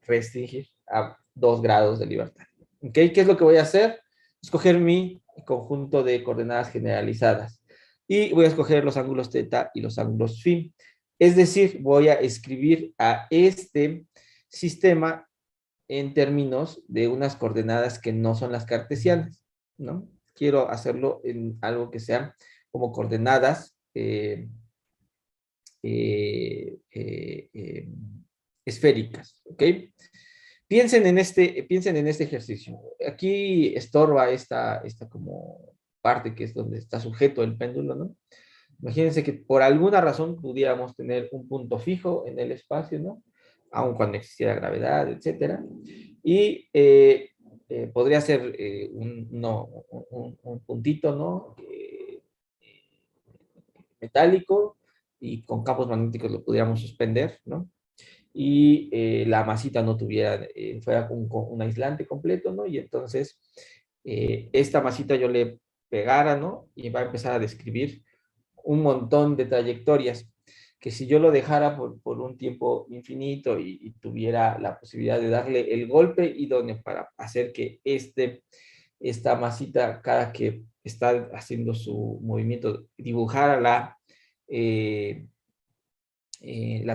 restringir a 2 grados de libertad. ¿Ok? ¿Qué es lo que voy a hacer? Escoger mi conjunto de coordenadas generalizadas. Y voy a escoger los ángulos teta y los ángulos phi. Es decir, voy a escribir a este sistema en términos de unas coordenadas que no son las cartesianas, ¿no? Quiero hacerlo en algo que sea como coordenadas esféricas, ¿ok? Piensen en este ejercicio. Aquí estorba esta como parte que es donde está sujeto el péndulo, ¿no? Imagínense que por alguna razón pudiéramos tener un punto fijo en el espacio, ¿no? Aun cuando existiera gravedad, etcétera. Y podría ser un puntito, ¿no? Metálico y con campos magnéticos lo pudiéramos suspender, ¿no? Y la masita no tuviera, fuera un aislante completo, ¿no? Y entonces esta masita yo le pegara, ¿no? Y va a empezar a describir un montón de trayectorias que si yo lo dejara por un tiempo infinito y tuviera la posibilidad de darle el golpe idóneo para hacer que esta masita, cada que está haciendo su movimiento, dibujara la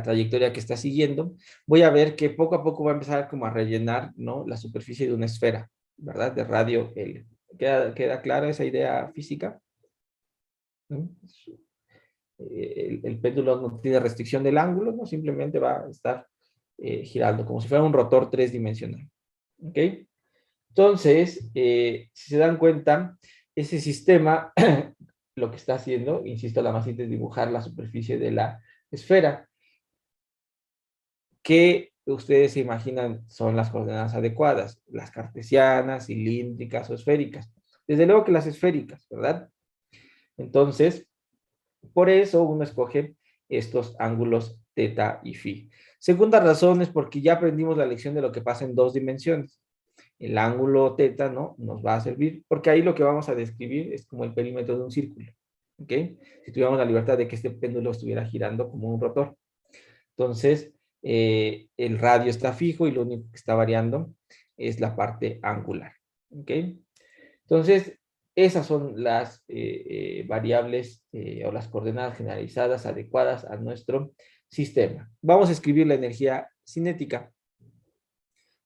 trayectoria que está siguiendo, voy a ver que poco a poco va a empezar como a rellenar, ¿no? La superficie de una esfera, ¿verdad? De radio L. ¿Queda clara esa idea física? ¿No? El péndulo no tiene restricción del ángulo, ¿no? Simplemente va a estar girando como si fuera un rotor tridimensional. ¿Ok? Entonces, si se dan cuenta, ese sistema lo que está haciendo, insisto, la masita es dibujar la superficie de la esfera. ¿Qué ustedes se imaginan son las coordenadas adecuadas? Las cartesianas, cilíndricas o esféricas. Desde luego que las esféricas, ¿verdad? Entonces, por eso uno escoge estos ángulos teta y phi. Segunda razón es porque ya aprendimos la lección de lo que pasa en dos dimensiones. El ángulo teta, ¿no? Nos va a servir, porque ahí lo que vamos a describir es como el perímetro de un círculo. ¿Ok? Si tuviéramos la libertad de que este péndulo estuviera girando como un rotor. Entonces, el radio está fijo y lo único que está variando es la parte angular. ¿Ok? Entonces, esas son las variables o las coordenadas generalizadas adecuadas a nuestro sistema. Vamos a escribir la energía cinética.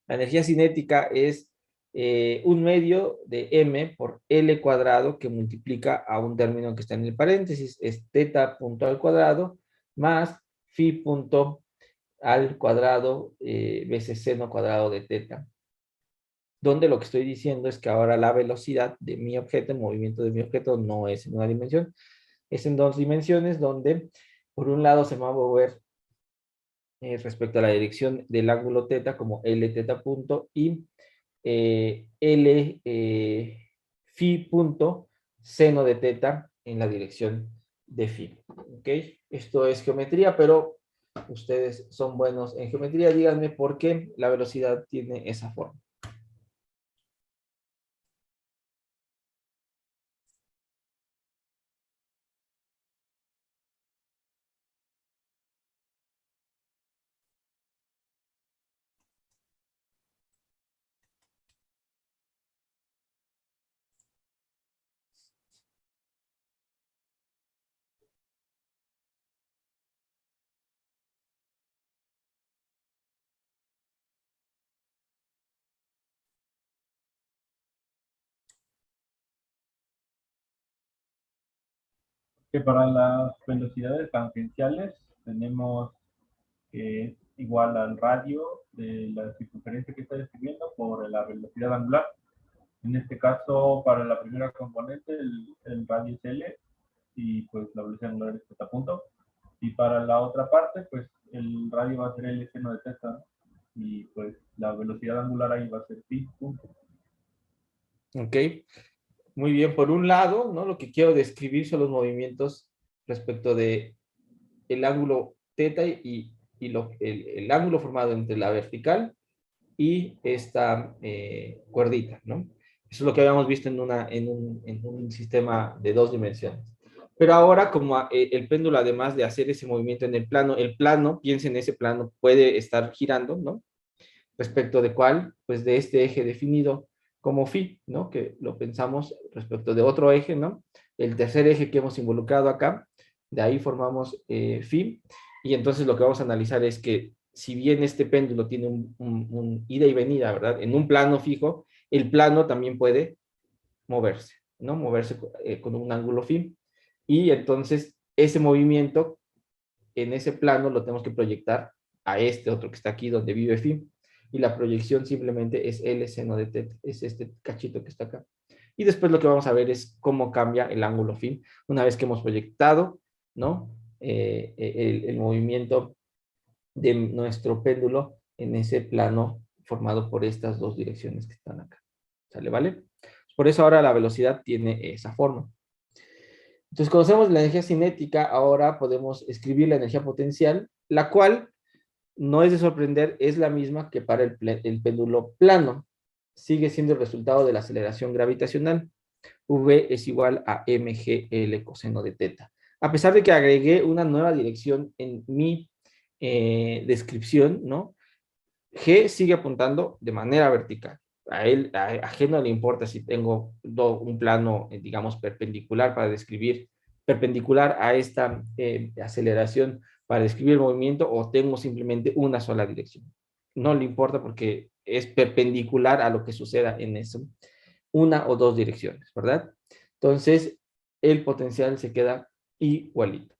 La energía cinética es un medio de m por L cuadrado que multiplica a un término que está en el paréntesis, es teta punto al cuadrado más phi punto al cuadrado veces seno cuadrado de teta, donde lo que estoy diciendo es que ahora la velocidad de mi objeto, el movimiento de mi objeto no es en una dimensión, es en dos dimensiones, donde por un lado se va a mover respecto a la dirección del ángulo teta como L teta punto y L phi punto seno de teta en la dirección de phi. ¿Ok? Esto es geometría, pero ustedes son buenos en geometría. Díganme por qué la velocidad tiene esa forma. Que para las velocidades tangenciales tenemos que es igual al radio de la circunferencia que está describiendo por la velocidad angular. En este caso, para la primera componente, el radio es L y pues la velocidad angular es θ punto. Y para la otra parte, pues el radio va a ser L seno de θ, ¿no? Y pues la velocidad angular ahí va a ser phi punto. ¿Ok? Muy bien, por un lado, ¿no? Lo que quiero describir son los movimientos respecto de el ángulo θ el ángulo formado entre la vertical y esta cuerdita, ¿no? Eso es lo que habíamos visto en un sistema de 2 dimensiones. Pero ahora, como el péndulo, además de hacer ese movimiento en el plano, piensen en ese plano, puede estar girando, ¿no? Respecto de cuál, pues de este eje definido como phi, ¿no? Que lo pensamos respecto de otro eje, ¿no? El tercer eje que hemos involucrado acá, de ahí formamos phi, y entonces lo que vamos a analizar es que si bien este péndulo tiene un ida y venida, ¿verdad? En un plano fijo, el plano también puede moverse, ¿no? Moverse con un ángulo phi, y entonces ese movimiento en ese plano lo tenemos que proyectar a este otro que está aquí donde vive phi, y la proyección simplemente es L seno de θ, es este cachito que está acá. Y después lo que vamos a ver es cómo cambia el ángulo phi una vez que hemos proyectado, ¿no? El movimiento de nuestro péndulo en ese plano formado por estas dos direcciones que están acá. ¿Sale? ¿Vale? Por eso ahora la velocidad tiene esa forma. Entonces, conocemos la energía cinética, ahora podemos escribir la energía potencial, la cual, no es de sorprender, es la misma que para el péndulo plano. Sigue siendo el resultado de la aceleración gravitacional. V es igual a mgl coseno de θ. A pesar de que agregué una nueva dirección en mi descripción, ¿no? G sigue apuntando de manera vertical. A G no le importa si tengo un plano, digamos, perpendicular para describir, perpendicular a esta aceleración para describir el movimiento, o tengo simplemente una sola dirección. No le importa porque es perpendicular a lo que suceda en eso, una o dos direcciones, ¿verdad? Entonces, el potencial se queda igualito.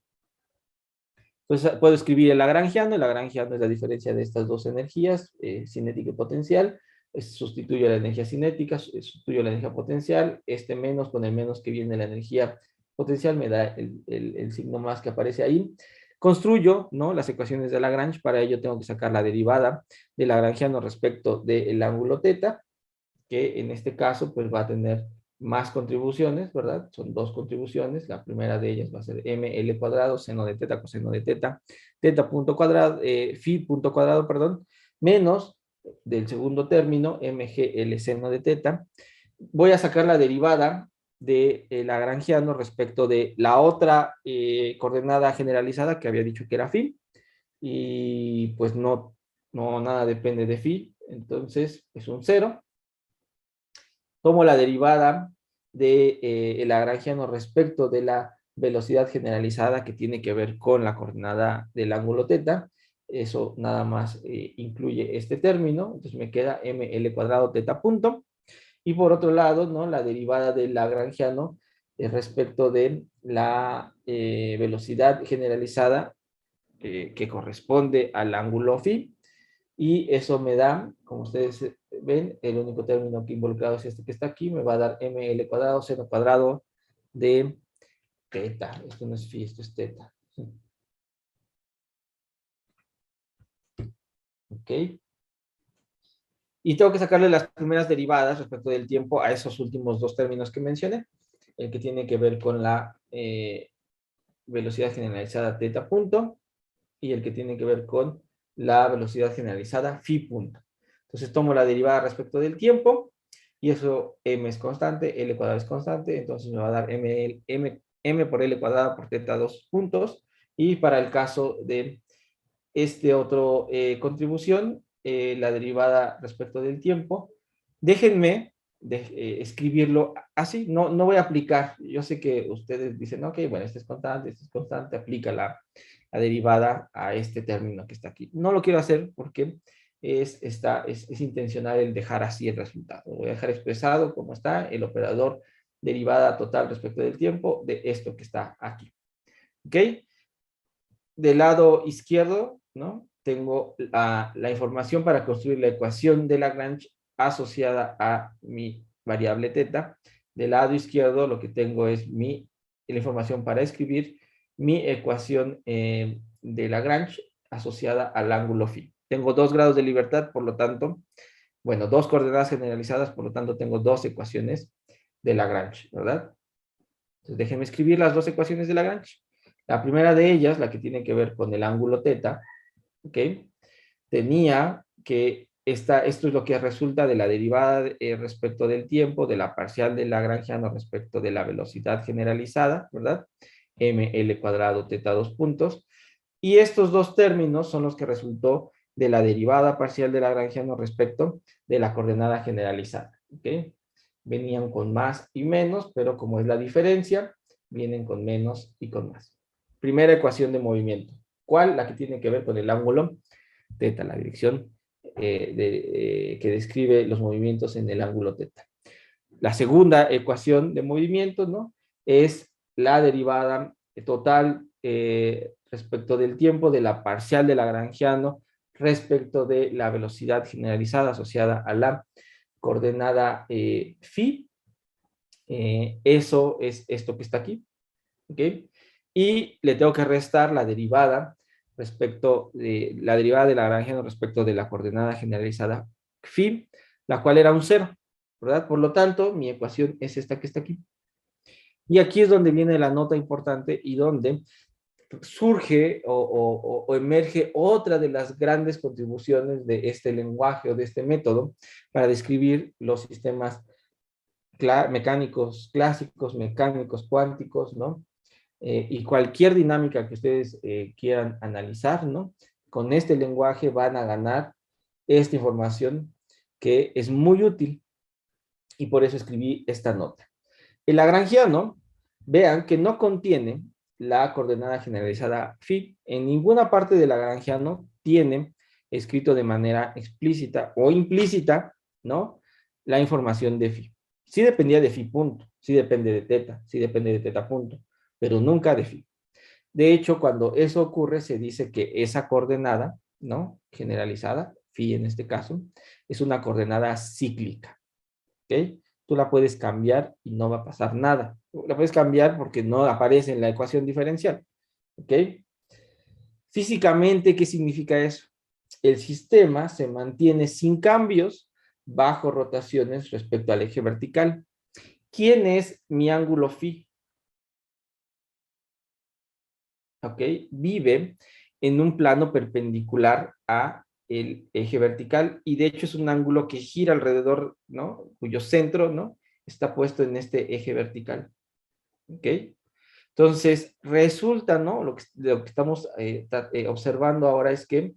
Entonces, puedo escribir el lagrangiano es la diferencia de estas dos energías, cinética y potencial. Sustituyo la energía cinética, sustituyo la energía potencial, este menos con el menos que viene la energía potencial me da el signo más que aparece ahí. Construyo, ¿no?, las ecuaciones de Lagrange. Para ello tengo que sacar la derivada del lagrangiano respecto del ángulo θ, que en este caso pues va a tener más contribuciones, ¿verdad? Son dos contribuciones. La primera de ellas va a ser ml cuadrado, seno de θ, coseno de θ, θ punto cuadrado, phi punto cuadrado, perdón, menos del segundo término, mgl seno de θ. Voy a sacar la derivada de lagrangiano respecto de la otra coordenada generalizada que había dicho que era phi, y pues no nada depende de phi, entonces es un 0. Tomo la derivada de el lagrangiano respecto de la velocidad generalizada que tiene que ver con la coordenada del ángulo θ. Eso nada más incluye este término, entonces me queda ml cuadrado θ punto. Y por otro lado, ¿no?, la derivada del lagrangiano respecto de la velocidad generalizada que corresponde al ángulo phi. Y eso me da, como ustedes ven, el único término que involucrado es este que está aquí, me va a dar ml cuadrado seno cuadrado de θ. Esto no es phi, esto es θ. ¿Ok? Y tengo que sacarle las primeras derivadas respecto del tiempo a esos últimos dos términos que mencioné, el que tiene que ver con la velocidad generalizada θ punto y el que tiene que ver con la velocidad generalizada phi punto. Entonces tomo la derivada respecto del tiempo, y eso m es constante, l cuadrado es constante, entonces me va a dar m por l cuadrado por θ 2 puntos, y para el caso de este otro contribución, la derivada respecto del tiempo, déjenme escribirlo así, no voy a aplicar, yo sé que ustedes dicen, ok, bueno, este es constante, aplica la derivada a este término que está aquí. No lo quiero hacer porque es intencional el dejar así el resultado. Voy a dejar expresado como está el operador derivada total respecto del tiempo de esto que está aquí. ¿Ok? Del lado izquierdo, ¿no? Tengo la información para construir la ecuación de Lagrange asociada a mi variable teta. Del lado izquierdo lo que tengo es la información para escribir mi ecuación de Lagrange asociada al ángulo phi. Tengo 2 grados de libertad, por lo tanto, bueno, 2 coordenadas generalizadas, por lo tanto tengo 2 ecuaciones de Lagrange, ¿verdad? Entonces déjenme escribir las 2 ecuaciones de Lagrange. La primera de ellas, la que tiene que ver con el ángulo teta, ¿ok? Tenía que, esto es lo que resulta de la derivada respecto del tiempo, de la parcial del lagrangiano respecto de la velocidad generalizada, ¿verdad? ml cuadrado teta 2 puntos. Y estos 2 términos son los que resultó de la derivada parcial del lagrangiano respecto de la coordenada generalizada, ¿ok? Venían con más y menos, pero como es la diferencia, vienen con menos y con más. Primera ecuación de movimiento. ¿Cuál? La que tiene que ver con el ángulo teta, la dirección que describe los movimientos en el ángulo teta. La segunda ecuación de movimiento, ¿no? Es la derivada total respecto del tiempo de la parcial del lagrangiano respecto de la velocidad generalizada asociada a la coordenada phi. Eso es esto que está aquí, ¿ok? Y le tengo que restar la derivada de Lagrangiano respecto de la coordenada generalizada phi, la cual era un 0, ¿verdad? Por lo tanto, mi ecuación es esta que está aquí. Y aquí es donde viene la nota importante y donde surge o emerge otra de las grandes contribuciones de este lenguaje o de este método para describir los sistemas mecánicos clásicos, mecánicos cuánticos, ¿no? Y cualquier dinámica que ustedes quieran analizar, ¿no? Con este lenguaje van a ganar esta información que es muy útil y por eso escribí esta nota. El lagrangiano, vean que no contiene la coordenada generalizada phi. En ninguna parte del lagrangiano tiene escrito de manera explícita o implícita, ¿no? La información de phi. Sí dependía de phi punto, sí depende de teta, sí depende de teta punto, pero nunca de phi. De hecho, cuando eso ocurre, se dice que esa coordenada, ¿no? Generalizada, phi en este caso, es una coordenada cíclica, ¿ok? Tú la puedes cambiar y no va a pasar nada. La puedes cambiar porque no aparece en la ecuación diferencial, ¿ok? Físicamente, ¿qué significa eso? El sistema se mantiene sin cambios bajo rotaciones respecto al eje vertical. ¿Quién es mi ángulo phi? ¿Ok? Vive en un plano perpendicular a el eje vertical y de hecho es un ángulo que gira alrededor, ¿no? Cuyo centro, ¿no? Está puesto en este eje vertical. ¿Ok? Entonces, resulta, ¿no? Lo que estamos observando ahora es que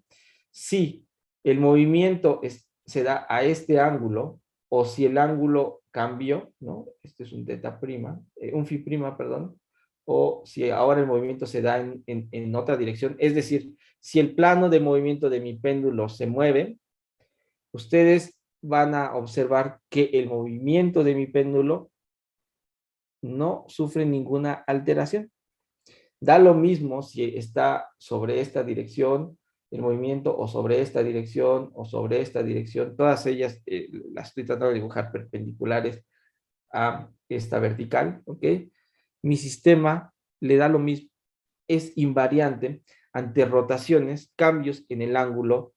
si el movimiento se da a este ángulo, o si el ángulo cambió, ¿no? Este es un teta prima, un phi prima, perdón, o si ahora el movimiento se da en otra dirección, es decir, si el plano de movimiento de mi péndulo se mueve, ustedes van a observar que el movimiento de mi péndulo no sufre ninguna alteración. Da lo mismo si está sobre esta dirección el movimiento o sobre esta dirección o sobre esta dirección. Todas ellas las estoy tratando de dibujar perpendiculares a esta vertical, ¿ok? Mi sistema le da lo mismo. Es invariante ante rotaciones, cambios en el ángulo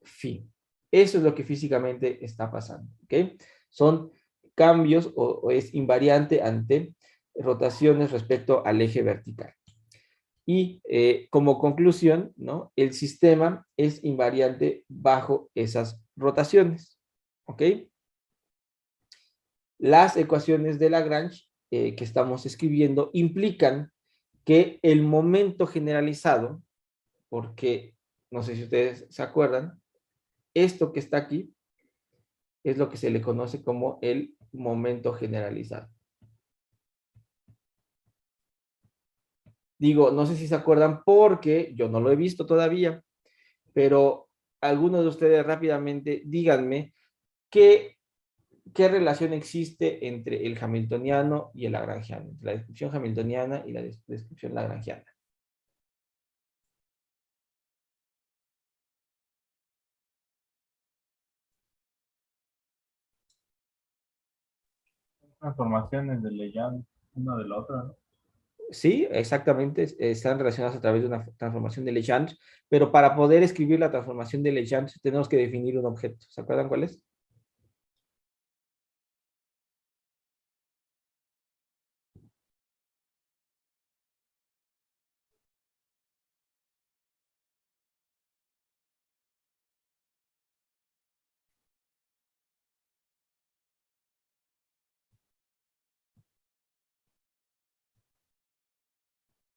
phi. Eso es lo que físicamente está pasando, ¿ok? Son cambios o es invariante ante rotaciones respecto al eje vertical. Y como conclusión, ¿no? El sistema es invariante bajo esas rotaciones, ¿ok? Las ecuaciones de Lagrange que estamos escribiendo implican que el momento generalizado, porque no sé si ustedes se acuerdan, esto que está aquí es lo que se le conoce como el momento generalizado. Digo, no sé si se acuerdan porque yo no lo he visto todavía, pero algunos de ustedes rápidamente díganme qué relación existe entre el hamiltoniano y el lagrangiano, entre la descripción hamiltoniana y la descripción lagrangiana. Transformaciones de Legendre, una de la otra, ¿no? Sí, exactamente, están relacionadas a través de una transformación de Legendre, pero para poder escribir la transformación de Legendre tenemos que definir un objeto. ¿Se acuerdan cuál es?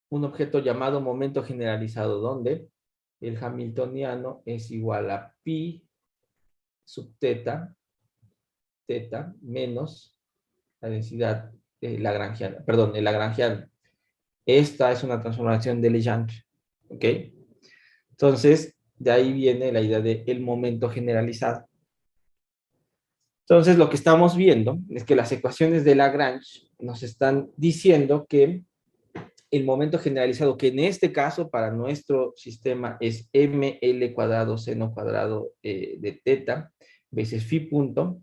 Un objeto llamado momento generalizado, donde el hamiltoniano es igual a pi sub teta menos la densidad lagrangiana, perdón, el lagrangiano. Esta es una transformación de Legendre, ¿ok? Entonces, de ahí viene la idea de el momento generalizado. Entonces, lo que estamos viendo es que las ecuaciones de Lagrange nos están diciendo que el momento generalizado, que en este caso para nuestro sistema es ml cuadrado seno cuadrado de teta veces phi punto,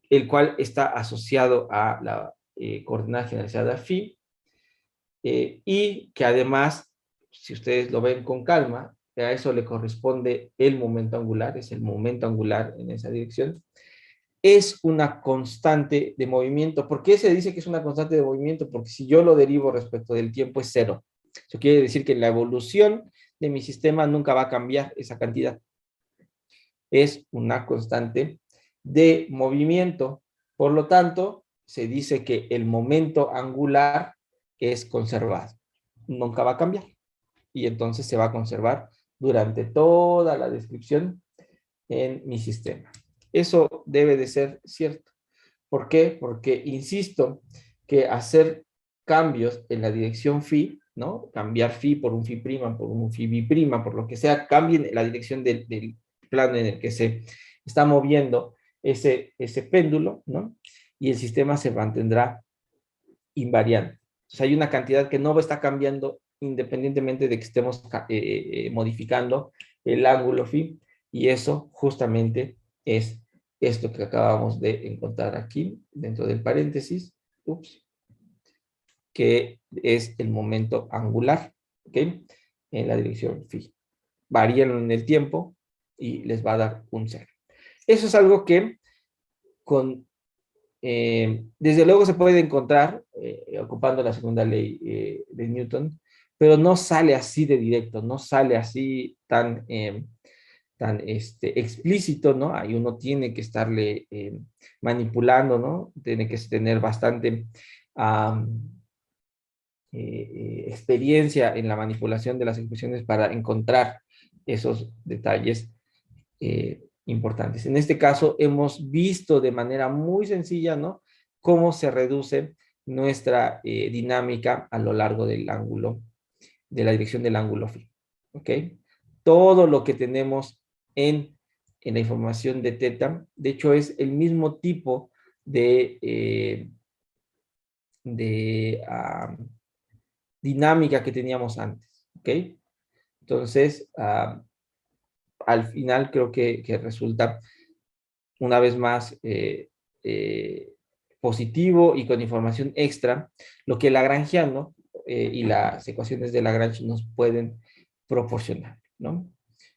el cual está asociado a la coordenada generalizada phi, y que además, si ustedes lo ven con calma, a eso le corresponde el momento angular, es el momento angular en esa dirección, es una constante de movimiento. ¿Por qué se dice que es una constante de movimiento? Porque si yo lo derivo respecto del tiempo es cero. Eso quiere decir que en la evolución de mi sistema nunca va a cambiar esa cantidad. Es una constante de movimiento. Por lo tanto, se dice que el momento angular es conservado. Nunca va a cambiar. Y entonces se va a conservar durante toda la descripción en mi sistema. Eso debe de ser cierto. ¿Por qué? Porque insisto que hacer cambios en la dirección phi, ¿no? Cambiar phi por un phi prima, por un phi bi prima, por lo que sea, cambien la dirección del plano en el que se está moviendo ese péndulo, ¿no? Y el sistema se mantendrá invariante. Entonces hay una cantidad que no está cambiando independientemente de que estemos modificando el ángulo phi, y eso justamente es esto que acabamos de encontrar aquí dentro del paréntesis, que es el momento angular, ¿ok? En la dirección phi. Varían en el tiempo y les va a dar un cero. Eso es algo que desde luego se puede encontrar ocupando la segunda ley de Newton, pero no sale así de directo, no sale así tan explícito, ¿no? Ahí uno tiene que estarle manipulando, ¿no? Tiene que tener bastante experiencia en la manipulación de las expresiones para encontrar esos detalles importantes. En este caso hemos visto de manera muy sencilla, ¿no? Cómo se reduce nuestra dinámica a lo largo del ángulo, de la dirección del ángulo phi, ¿ok? Todo lo que tenemos en la información de teta, de hecho es el mismo tipo de dinámica que teníamos antes, ¿ok? Entonces, al final creo que resulta una vez más positivo y con información extra, lo que el lagrangiano y las ecuaciones de Lagrange nos pueden proporcionar, ¿no?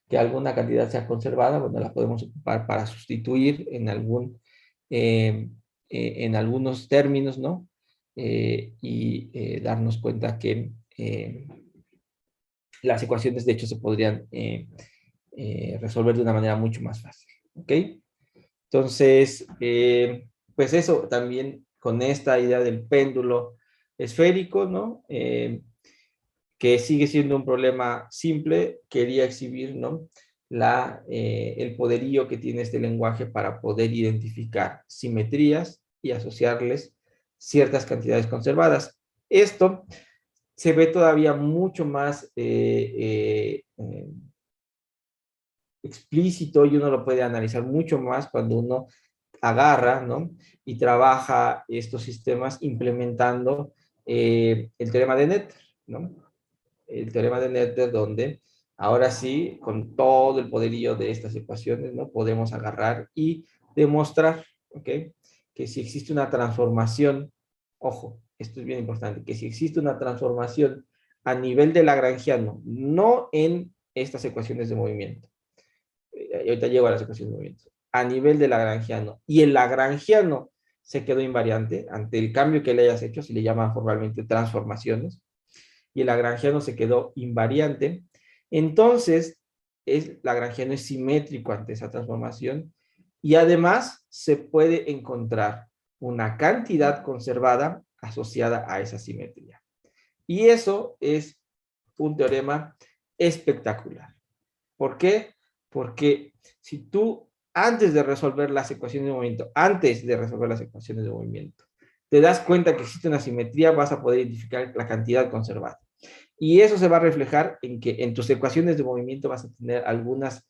Que alguna cantidad sea conservada, bueno, la podemos ocupar para sustituir en algunos términos, ¿no? Y darnos cuenta que las ecuaciones de hecho se podrían resolver de una manera mucho más fácil, ¿ok? Entonces, pues eso también con esta idea del péndulo esférico, ¿no? Que sigue siendo un problema simple, quería exhibir, ¿no? El poderío que tiene este lenguaje para poder identificar simetrías y asociarles ciertas cantidades conservadas. Esto se ve todavía mucho más explícito y uno lo puede analizar mucho más cuando uno agarra, ¿no? Y trabaja estos sistemas implementando el teorema de Noether, ¿no? El teorema de Noether donde ahora sí, con todo el poderío de estas ecuaciones, ¿no? Podemos agarrar y demostrar, ¿ok? que si existe una transformación, ojo, esto es bien importante, que si existe una transformación a nivel de lagrangiano, no en estas ecuaciones de movimiento, ahorita llego a las ecuaciones de movimiento, a nivel de lagrangiano, y el lagrangiano se quedó invariante, ante el cambio que le hayas hecho, se le llama formalmente transformaciones, y el lagrangiano se quedó invariante, entonces lagrangiano es simétrico ante esa transformación, y además se puede encontrar una cantidad conservada asociada a esa simetría. Y eso es un teorema espectacular. ¿Por qué? Porque si tú, antes de resolver las ecuaciones de movimiento, te das cuenta que existe una simetría, vas a poder identificar la cantidad conservada. Y eso se va a reflejar en que en tus ecuaciones de movimiento vas a tener algunas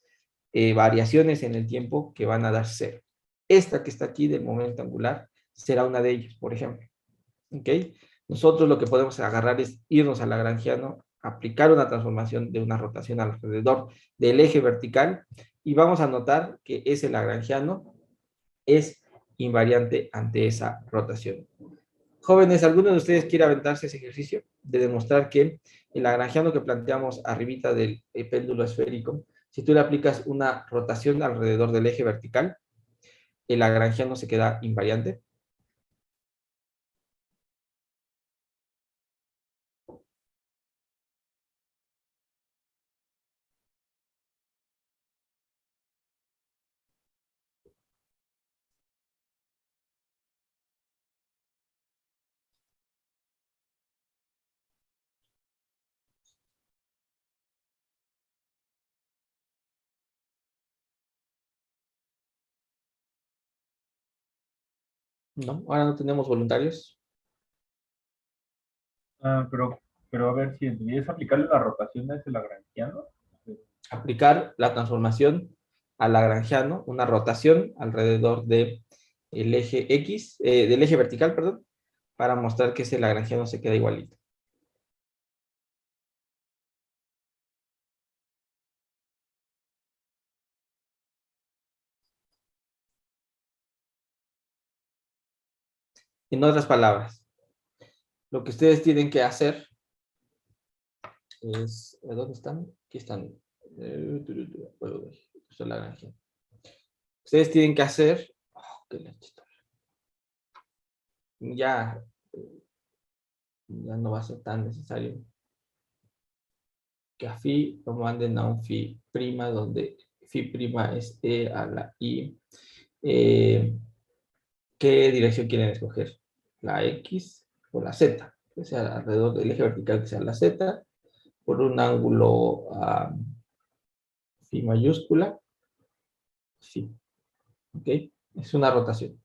variaciones en el tiempo que van a dar cero. Esta que está aquí del momento angular será una de ellas, por ejemplo. ¿Ok? Nosotros lo que podemos agarrar es irnos al lagrangiano, aplicar una transformación de una rotación alrededor del eje vertical y vamos a notar que ese lagrangiano es invariante ante esa rotación. Jóvenes, ¿alguno de ustedes quiere aventarse ese ejercicio de demostrar que el lagrangiano que planteamos arribita del péndulo esférico, si tú le aplicas una rotación alrededor del eje vertical, el lagrangiano se queda invariante? No, ahora no tenemos voluntarios. Pero a ver, si es aplicarle la rotación a ese lagrangiano. Aplicar la transformación al lagrangiano, una rotación alrededor del eje X, del eje vertical, perdón, para mostrar que ese lagrangiano se queda igualito. En otras palabras, lo que ustedes tienen que hacer es, ¿dónde están? Aquí están. Ustedes tienen que hacer, ya no va a ser tan necesario que a phi lo manden a un phi prima, donde phi prima es e a la i. ¿Qué dirección quieren escoger? ¿La X o la Z? Que sea alrededor del eje vertical, que sea la Z, por un ángulo phi mayúscula, phi. ¿Ok? Es una rotación.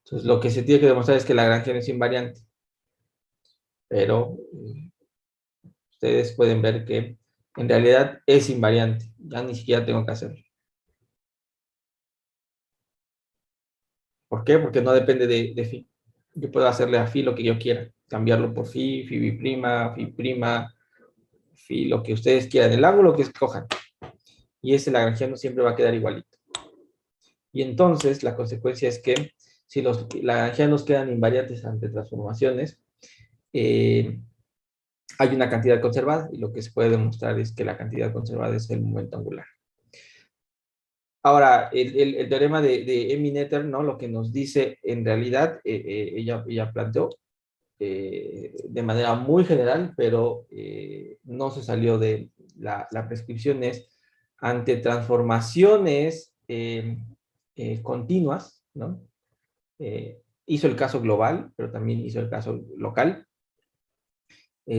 Entonces, lo que se tiene que demostrar es que la Lagrangiano es invariante. Pero ustedes pueden ver que en realidad es invariante. Ya ni siquiera tengo que hacerlo. ¿Por qué? Porque no depende de phi. Yo puedo hacerle a phi lo que yo quiera. Cambiarlo por phi, phi prima, phi, lo que ustedes quieran. El ángulo que escojan. Y ese lagrangiano siempre va a quedar igualito. Y entonces la consecuencia es que si los lagrangianos quedan invariantes ante transformaciones, hay una cantidad conservada, y lo que se puede demostrar es que la cantidad conservada es el momento angular. Ahora, el teorema de Emmy-Noether, ¿no? Lo que nos dice en realidad, ella planteó de manera muy general, pero no se salió de la prescripción, es ante transformaciones continuas, ¿no? Hizo el caso global, pero también hizo el caso local.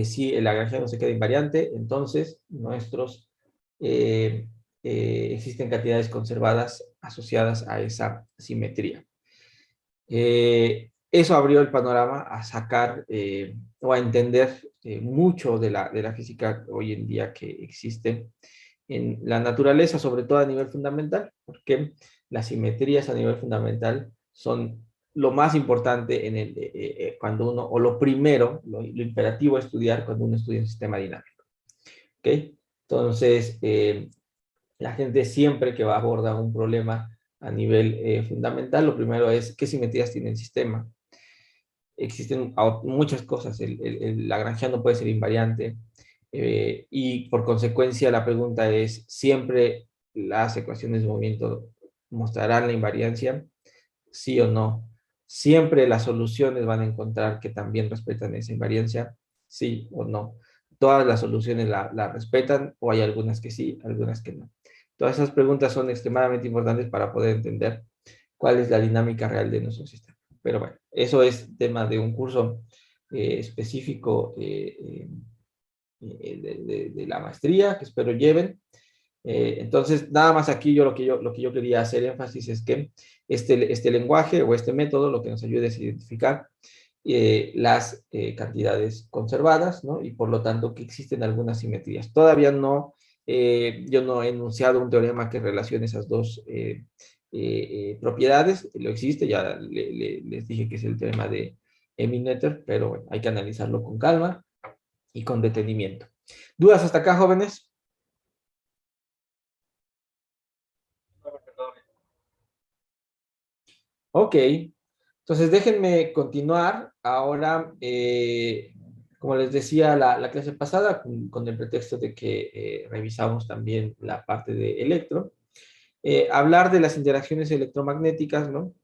Si el lagrangiano se queda invariante, entonces existen cantidades conservadas asociadas a esa simetría. Eso abrió el panorama a sacar o a entender mucho de la física hoy en día que existe en la naturaleza, sobre todo a nivel fundamental, porque las simetrías a nivel fundamental son lo más importante cuando uno, o lo primero, lo imperativo a estudiar cuando uno estudia un sistema dinámico. ¿Ok? Entonces, la gente siempre que va a abordar un problema a nivel fundamental. Lo primero es qué simetrías tiene el sistema. Existen muchas cosas. El lagrangiano puede ser invariante y por consecuencia la pregunta es, ¿siempre las ecuaciones de movimiento mostrarán la invariancia? ¿Sí o no? ¿Siempre las soluciones van a encontrar que también respetan esa invariancia? ¿Sí o no? ¿Todas las soluciones la respetan o hay algunas que sí, algunas que no? Todas esas preguntas son extremadamente importantes para poder entender cuál es la dinámica real de nuestro sistema. Pero bueno, eso es tema de un curso específico de la maestría que espero lleven. Entonces, nada más aquí lo que yo quería hacer énfasis es que este lenguaje o este método lo que nos ayuda es identificar las cantidades conservadas, ¿no? Y por lo tanto que existen algunas simetrías. Todavía no, yo no he enunciado un teorema que relacione esas dos propiedades, lo existe, ya les dije que es el teorema de Emmy-Noether, pero bueno, hay que analizarlo con calma y con detenimiento. ¿Dudas hasta acá, jóvenes? Ok, entonces déjenme continuar ahora, como les decía la clase pasada, con el pretexto de que revisamos también la parte de electro, hablar de las interacciones electromagnéticas, ¿no?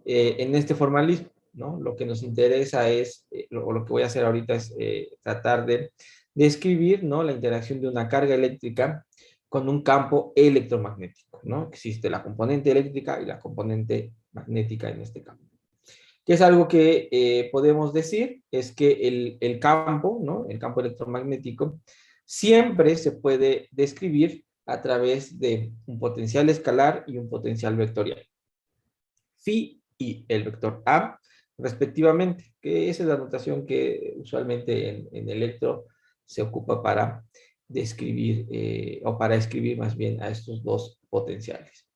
En este formalismo, ¿no? Lo que nos interesa es, o lo que voy a hacer ahorita es tratar de describir, ¿no? La interacción de una carga eléctrica con un campo electromagnético, ¿no? Existe la componente eléctrica y la componente magnética en este campo. Que es algo que podemos decir, es que el campo, ¿no? El campo electromagnético, siempre se puede describir a través de un potencial escalar y un potencial vectorial. Phi y el vector A, respectivamente, que esa es la notación que usualmente en electro se ocupa para describir, o para escribir más bien a estos dos potenciales.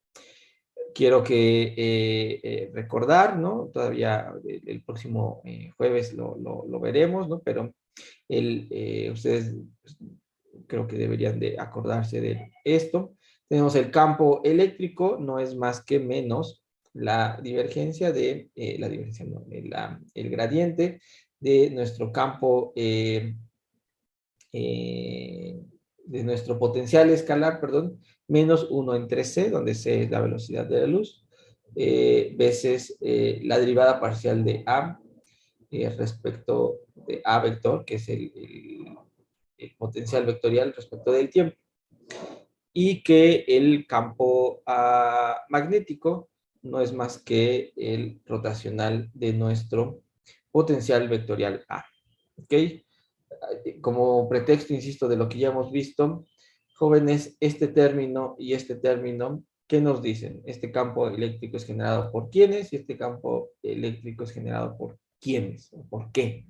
Quiero que recordar, ¿no? Todavía el próximo jueves lo veremos, ¿no? Pero ustedes creo que deberían de acordarse de esto. Tenemos el campo eléctrico, no es más que menos la divergencia de, la divergencia, no, el gradiente de nuestro campo, de nuestro potencial escalar, perdón, menos 1 entre c, donde c es la velocidad de la luz, veces la derivada parcial de a respecto de a vector, que es el potencial vectorial respecto del tiempo, y que el campo magnético no es más que el rotacional de nuestro potencial vectorial A. ¿Ok? Como pretexto, insisto, de lo que ya hemos visto, jóvenes, este término y este término, ¿qué nos dicen? Este campo eléctrico es generado por quiénes y este campo eléctrico es generado por quiénes o por qué.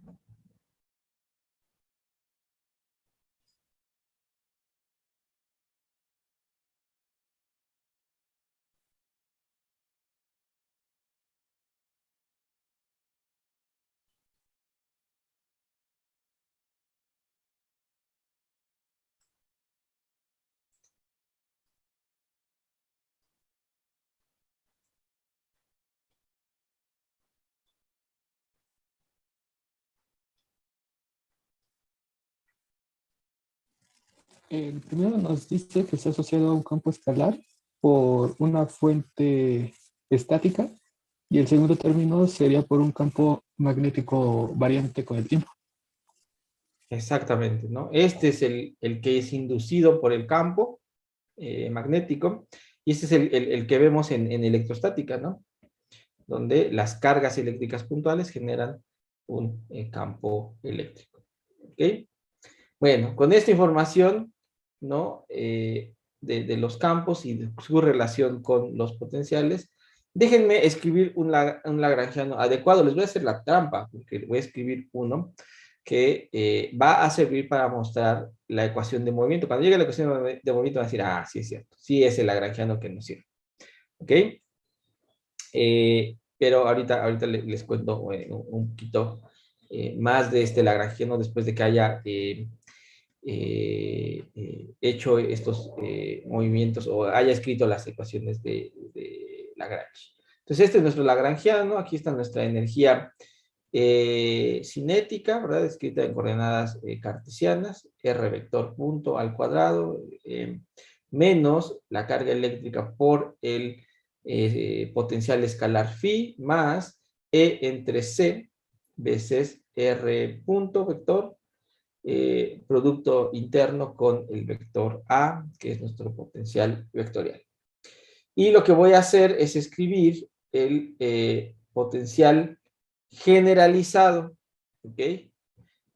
El primero nos dice que está asociado a un campo escalar por una fuente estática y el segundo término sería por un campo magnético variante con el tiempo. Exactamente, ¿no? Este es el que es inducido por el campo magnético y este es el que vemos en electrostática, ¿no? Donde las cargas eléctricas puntuales generan un campo eléctrico. ¿Ok? Bueno, con esta información, ¿no? De los campos y de su relación con los potenciales, déjenme escribir un lagrangiano adecuado. Les voy a hacer la trampa, porque voy a escribir uno que va a servir para mostrar la ecuación de movimiento. Cuando llegue la ecuación de movimiento van a decir, ah, sí es cierto, sí es el lagrangiano que nos sirve. ¿Ok? Pero ahorita les cuento un poquito más de este lagrangiano después de que haya hecho estos movimientos o haya escrito las ecuaciones de Lagrange. Entonces, este es nuestro lagrangiano. Aquí está nuestra energía cinética, ¿verdad? Escrita en coordenadas cartesianas, r vector punto al cuadrado, menos la carga eléctrica por el potencial escalar phi, más E entre C veces R punto vector, producto interno con el vector A, que es nuestro potencial vectorial. Y lo que voy a hacer es escribir el potencial generalizado, ¿ok?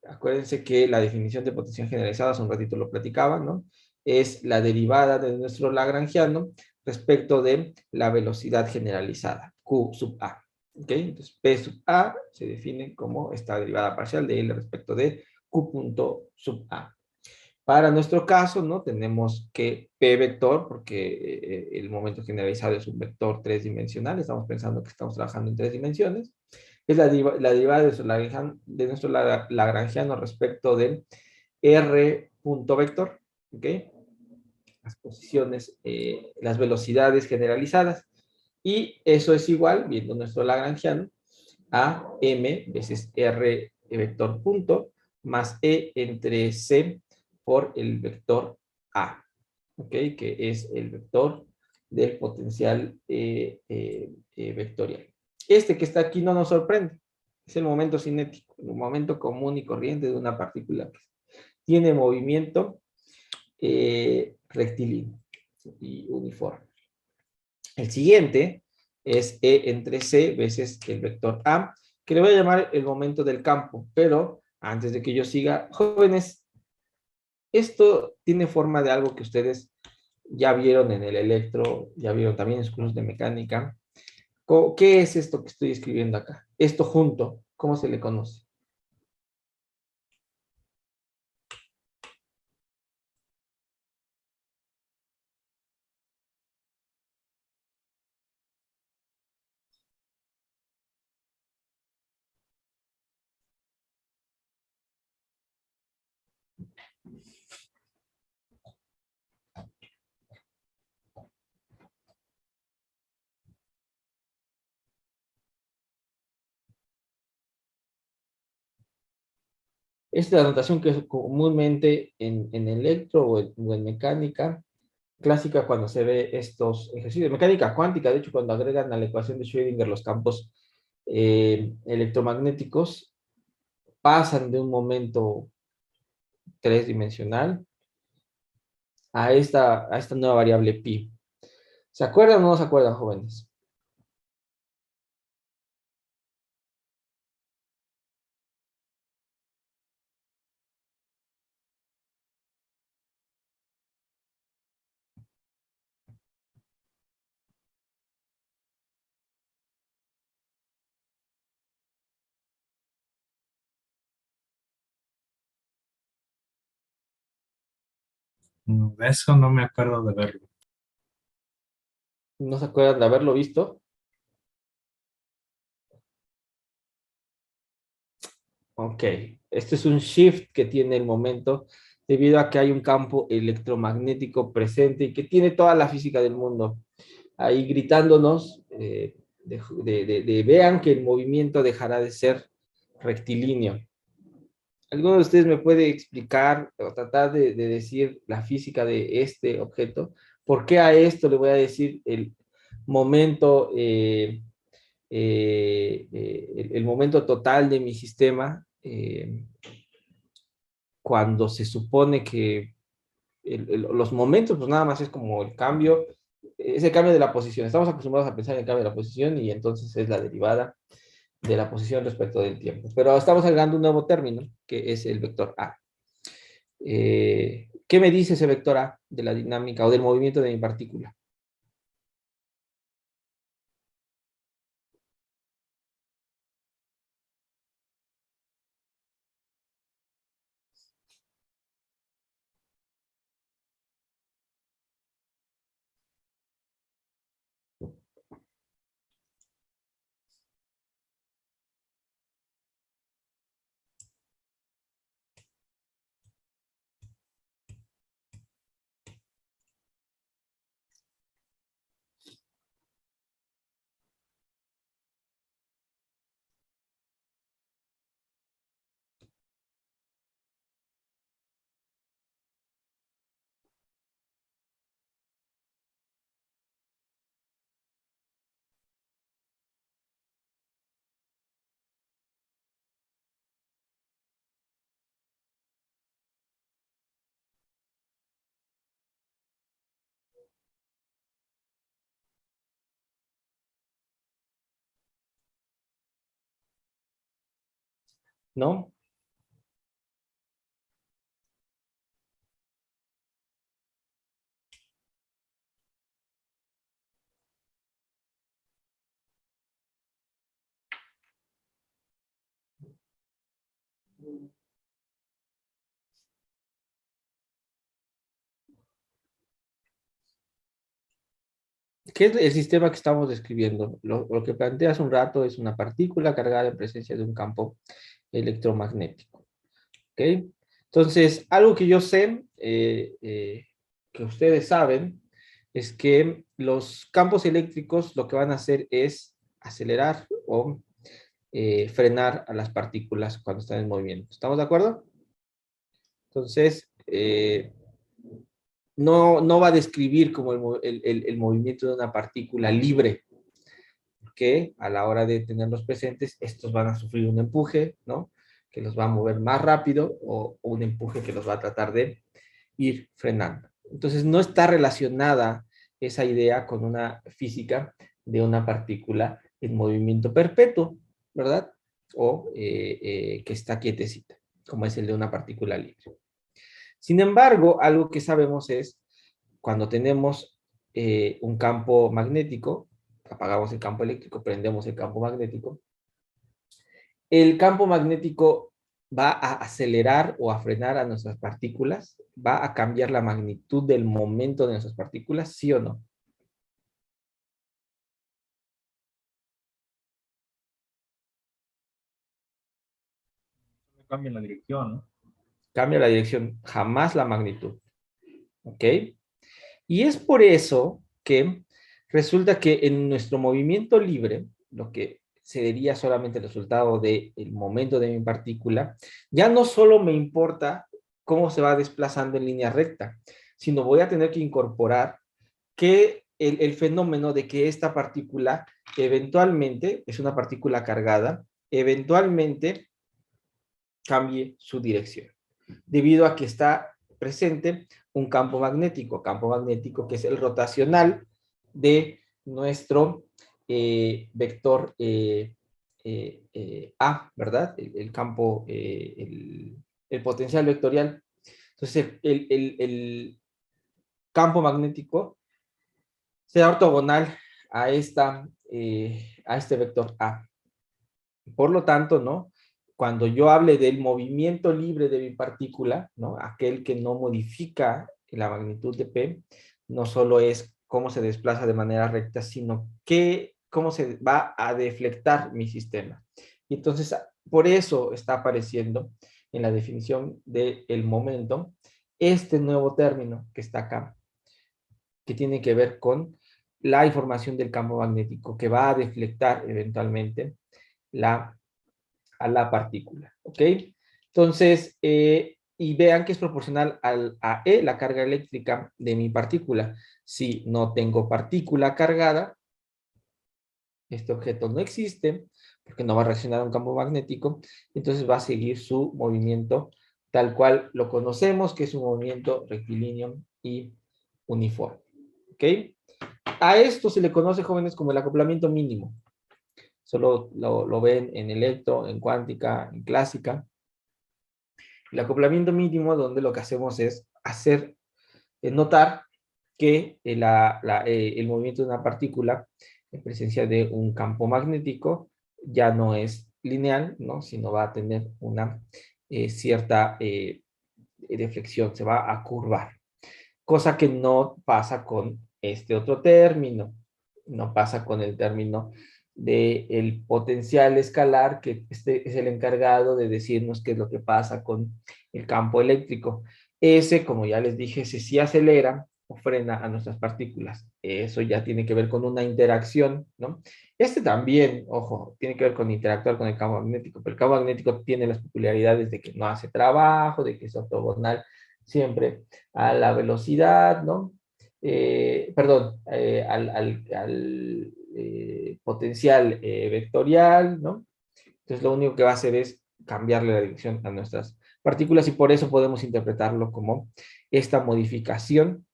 Acuérdense que la definición de potencial generalizada, hace un ratito lo platicaba, ¿no? Es la derivada de nuestro lagrangiano respecto de la velocidad generalizada, Q sub A, ¿ok? Entonces, P sub A se define como esta derivada parcial de L respecto de Q punto sub A. Para nuestro caso, ¿no? Tenemos que P vector, porque el momento generalizado es un vector tridimensional, estamos pensando que estamos trabajando en 3 dimensiones, es la derivada de nuestro lagrangiano respecto de R punto vector, ¿ok? Las posiciones, las velocidades generalizadas, y eso es igual, viendo nuestro lagrangiano, a M veces R vector punto más E entre C por el vector A, ¿ok? Que es el vector del potencial vectorial. Este que está aquí no nos sorprende, es el momento cinético, el momento común y corriente de una partícula que tiene movimiento rectilíneo y uniforme. El siguiente es E entre C veces el vector A, que le voy a llamar el momento del campo, pero antes de que yo siga, jóvenes, esto tiene forma de algo que ustedes ya vieron en el electro, ya vieron también en sus cursos de mecánica. ¿Qué es esto que estoy escribiendo acá? Esto junto, ¿cómo se le conoce? Esta es la notación que es comúnmente en electro o en mecánica clásica cuando se ve estos ejercicios. Mecánica cuántica, de hecho, cuando agregan a la ecuación de Schrödinger los campos electromagnéticos, pasan de un momento tridimensional a esta nueva variable pi. ¿Se acuerdan o no se acuerdan, jóvenes? De eso no me acuerdo de verlo. ¿No se acuerdan de haberlo visto? Ok, este es un shift que tiene el momento debido a que hay un campo electromagnético presente y que tiene toda la física del mundo ahí gritándonos vean que el movimiento dejará de ser rectilíneo. ¿Alguno de ustedes me puede explicar o tratar de decir la física de este objeto? ¿Por qué a esto le voy a decir el momento, el momento total de mi sistema cuando se supone que los momentos, pues nada más es como el cambio, es el cambio de la posición. Estamos acostumbrados a pensar en el cambio de la posición y entonces es la derivada de la posición respecto del tiempo. Pero estamos agregando un nuevo término, que es el vector A. ¿Qué me dice ese vector A de la dinámica o del movimiento de mi partícula? ¿no? ¿Qué es el sistema que estamos describiendo? Lo que plantea hace un rato es una partícula cargada en presencia de un campo electromagnético. ¿Ok? Entonces, algo que yo sé, que ustedes saben, es que los campos eléctricos lo que van a hacer es acelerar o frenar a las partículas cuando están en movimiento. ¿Estamos de acuerdo? Entonces, no va a describir como el movimiento de una partícula libre, que a la hora de tenerlos presentes, estos van a sufrir un empuje, ¿no? Que los va a mover más rápido o un empuje que los va a tratar de ir frenando. Entonces, no está relacionada esa idea con una física de una partícula en movimiento perpetuo, ¿verdad? O que está quietecita, como es el de una partícula libre. Sin embargo, algo que sabemos es cuando tenemos un campo magnético, apagamos el campo eléctrico, prendemos el campo magnético, el campo magnético va a acelerar o a frenar a nuestras partículas, va a cambiar la magnitud del momento de nuestras partículas, ¿sí o no? Cambia la dirección, ¿no? Cambia la dirección, jamás la magnitud. ¿Ok? Y es por eso que resulta que en nuestro movimiento libre, lo que sería solamente el resultado del momento de mi partícula, ya no solo me importa cómo se va desplazando en línea recta, sino voy a tener que incorporar que el fenómeno de que esta partícula eventualmente, es una partícula cargada, eventualmente cambie su dirección, debido a que está presente un campo magnético que es el rotacional de nuestro vector A, ¿verdad? El campo, el potencial vectorial. Entonces, el campo magnético sea ortogonal a este vector A. Por lo tanto, ¿no? Cuando yo hable del movimiento libre de mi partícula, ¿no? Aquel que no modifica la magnitud de P, no solo es cómo se desplaza de manera recta, sino cómo se va a deflectar mi sistema. Y entonces, por eso está apareciendo en la definición del momento este nuevo término que está acá, que tiene que ver con la información del campo magnético, que va a deflectar eventualmente a la partícula, ¿ok? Entonces, y vean que es proporcional a E, la carga eléctrica de mi partícula. Si no tengo partícula cargada, este objeto no existe, porque no va a reaccionar a un campo magnético, entonces va a seguir su movimiento tal cual lo conocemos, que es un movimiento rectilíneo y uniforme, ¿ok? A esto se le conoce, jóvenes, como el acoplamiento mínimo. Solo lo ven en electro, en cuántica, en clásica. El acoplamiento mínimo, donde lo que hacemos es hacer notar que el movimiento de una partícula en presencia de un campo magnético ya no es lineal, ¿no? Sino va a tener una cierta deflexión, se va a curvar. Cosa que no pasa con este otro término, no pasa con el término del potencial escalar, que este es el encargado de decirnos qué es lo que pasa con el campo eléctrico. Ese, como ya les dije, ese sí acelera o frena a nuestras partículas. Eso ya tiene que ver con una interacción, ¿no? Este también, ojo, tiene que ver con interactuar con el campo magnético, pero el campo magnético tiene las peculiaridades de que no hace trabajo, de que es ortogonal siempre a la velocidad, ¿no? Perdón, al potencial vectorial, ¿no? Entonces lo único que va a hacer es cambiarle la dirección a nuestras partículas y por eso podemos interpretarlo como esta modificación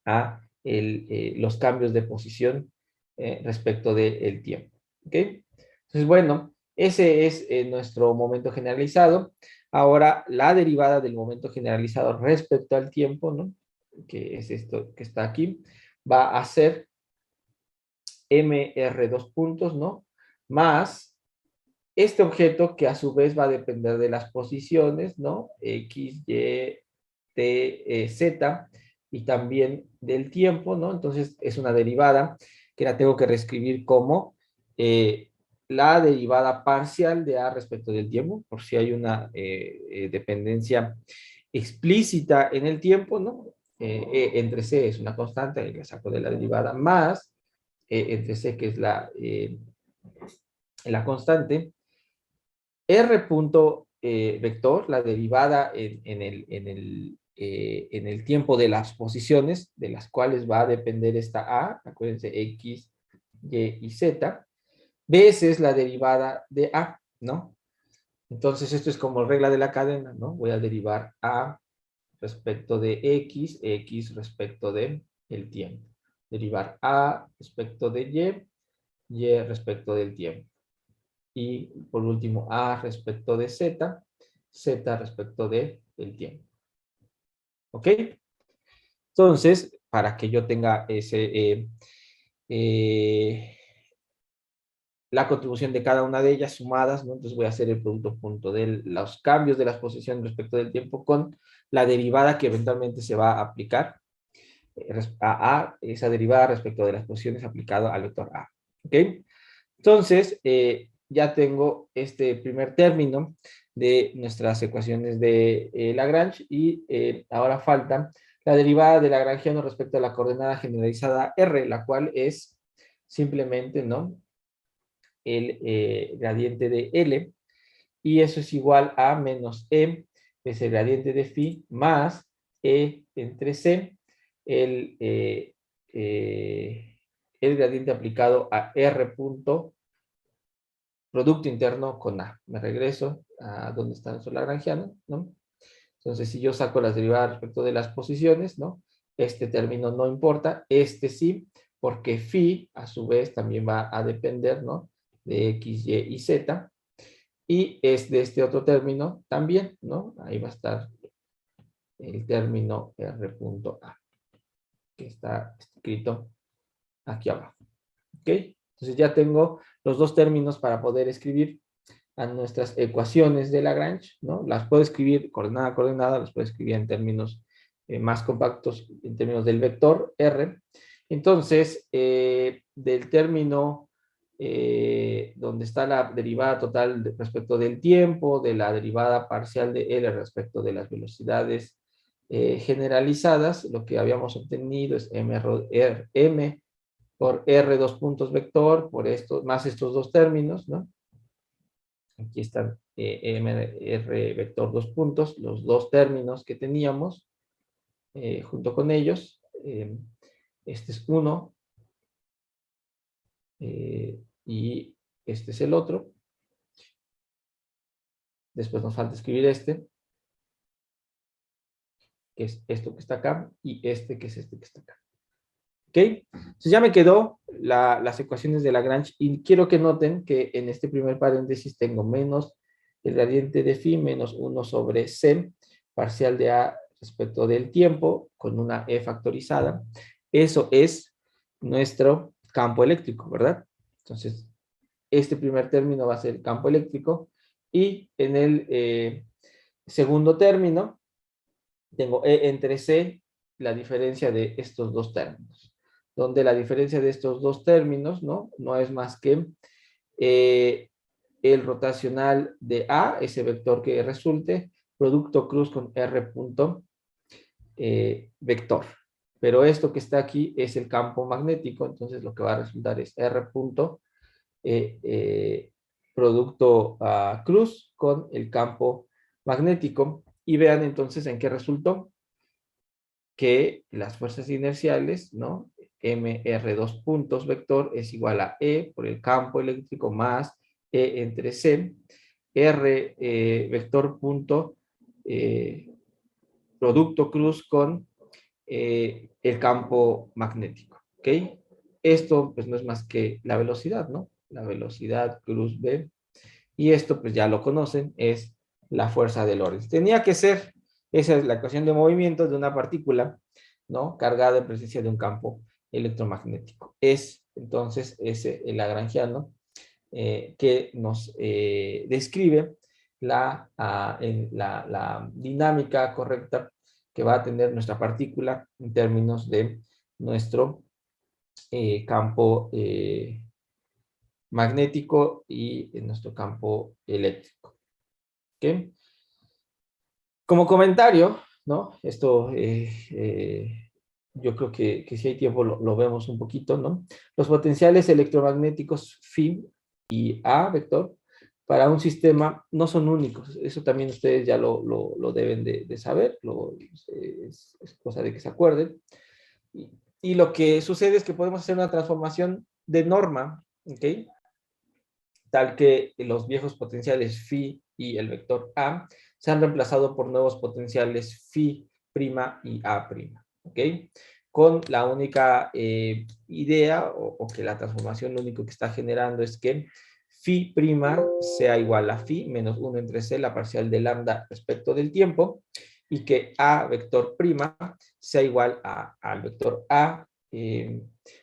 a los cambios de posición respecto del tiempo. ¿Ok? Entonces, bueno, Ese es nuestro momento generalizado. Ahora, la derivada del momento generalizado respecto al tiempo, ¿no? Que es esto que está aquí, va a ser mr dos puntos, ¿no? Más este objeto que a su vez va a depender de las posiciones, ¿no? X, Y, T, Z, y también del tiempo, ¿no? Entonces es una derivada que la tengo que reescribir como la derivada parcial de A respecto del tiempo, por si hay una dependencia explícita en el tiempo, ¿no? Entre C es una constante, y la saco de la derivada, más entre C, que es la constante, R punto vector, la derivada en el tiempo de las posiciones, de las cuales va a depender esta A, acuérdense, X, Y y Z, veces la derivada de A, ¿no? Entonces esto es como regla de la cadena, ¿no? Voy a derivar A respecto de X, X respecto de el tiempo. Derivar A respecto de Y, Y respecto del tiempo. Y por último, A respecto de Z, Z respecto del tiempo. ¿Ok? Entonces, para que yo tenga la contribución de cada una de ellas sumadas, ¿no? Entonces voy a hacer el producto punto de los cambios de las posiciones respecto del tiempo con la derivada que eventualmente se va a aplicar a esa derivada respecto de las posiciones aplicado al vector A. ¿Ok? Entonces, ya tengo este primer término de nuestras ecuaciones de Lagrange y ahora falta la derivada de Lagrangiano respecto a la coordenada generalizada R, la cual es simplemente, ¿no? El gradiente de L, y eso es igual a menos E, es el gradiente de phi, más E entre C, el, eh, eh, el gradiente aplicado a R punto producto interno con A. Me regreso a donde está nuestro lagrangiano, ¿no? Entonces, si yo saco las derivadas respecto de las posiciones, ¿no? Este término no importa, este sí, porque phi, a su vez, también va a depender, ¿no? De X, Y y Z. Y es de este otro término también, ¿no? Ahí va a estar el término R punto A, que está escrito aquí abajo. ¿Ok? Entonces ya tengo los dos términos para poder escribir a nuestras ecuaciones de Lagrange, ¿no? Las puedo escribir coordenada a coordenada, las puedo escribir en términos más compactos, en términos del vector R. Entonces, del término donde está la derivada total respecto del tiempo, de la derivada parcial de L respecto de las velocidades generalizadas, lo que habíamos obtenido es M por R dos puntos vector, por esto, más estos dos términos, ¿no? Aquí están R vector dos puntos, los dos términos que teníamos junto con ellos. Este es uno y este es el otro. Después nos falta escribir este, que es esto que está acá, y este que es este que está acá. ¿Ok? Entonces ya me quedó las ecuaciones de Lagrange y quiero que noten que en este primer paréntesis tengo menos el gradiente de phi menos 1 sobre c parcial de A respecto del tiempo con una E factorizada. Eso es nuestro campo eléctrico, ¿verdad? Entonces, este primer término va a ser el campo eléctrico y en el segundo término tengo E entre C, la diferencia de estos dos términos, donde la diferencia de estos dos términos, ¿no? No es más que el rotacional de A, ese vector que resulte, producto cruz con R punto vector. Pero esto que está aquí es el campo magnético, entonces lo que va a resultar es R punto producto cruz con el campo magnético. Y vean entonces en qué resultó. Que las fuerzas inerciales, ¿no? MR dos puntos vector es igual a E por el campo eléctrico más E entre C, R vector punto producto cruz con el campo magnético, ¿ok? Esto pues no es más que la velocidad, ¿no? La velocidad cruz B y esto pues ya lo conocen, es la fuerza de Lorentz. Tenía que ser, esa es la ecuación de movimiento de una partícula, ¿no? Cargada en presencia de un campo electromagnético. Es entonces ese el lagrangiano que nos describe la dinámica correcta que va a tener nuestra partícula en términos de nuestro campo magnético y en nuestro campo eléctrico. ¿Okay? Como comentario, ¿no? Esto yo creo que si hay tiempo lo vemos un poquito, ¿no? Los potenciales electromagnéticos phi y A vector para un sistema no son únicos. Eso también ustedes ya lo deben de saber, es cosa de que se acuerden. Y lo que sucede es que podemos hacer una transformación de norma, ¿ok? Tal que los viejos potenciales phi y el vector A se han reemplazado por nuevos potenciales phi' y A', ¿ok? Con la única idea o que la transformación lo único que está generando es que phi' sea igual a phi menos 1 entre c, la parcial de lambda respecto del tiempo, y que A vector prima sea igual al vector A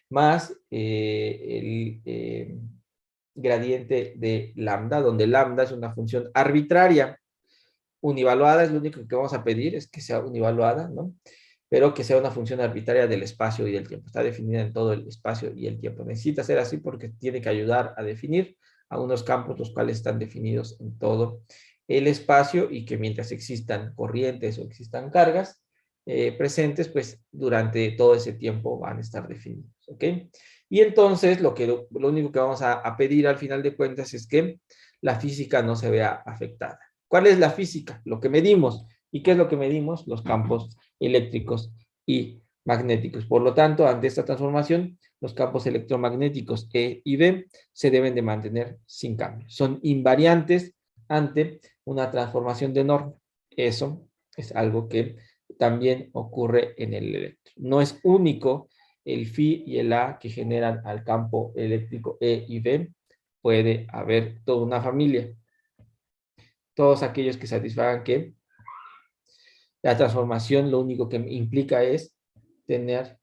más el gradiente de lambda, donde lambda es una función arbitraria. Univaluada es lo único que vamos a pedir, es que sea univaluada, ¿no? Pero que sea una función arbitraria del espacio y del tiempo. Está definida en todo el espacio y el tiempo. Necesita ser así porque tiene que ayudar a definir a unos campos los cuales están definidos en todo el espacio y que mientras existan corrientes o existan cargas presentes, pues durante todo ese tiempo van a estar definidos, ¿ok? Y entonces lo único que vamos a pedir al final de cuentas es que la física no se vea afectada. ¿Cuál es la física? Lo que medimos. ¿Y qué es lo que medimos? Los campos eléctricos y magnéticos. Por lo tanto, ante esta transformación, los campos electromagnéticos E y B se deben de mantener sin cambio. Son invariantes ante una transformación de norma. Eso es algo que también ocurre en el electro. No es único el phi y el A que generan al campo eléctrico E y B. Puede haber toda una familia. Todos aquellos que satisfagan que la transformación lo único que implica es tener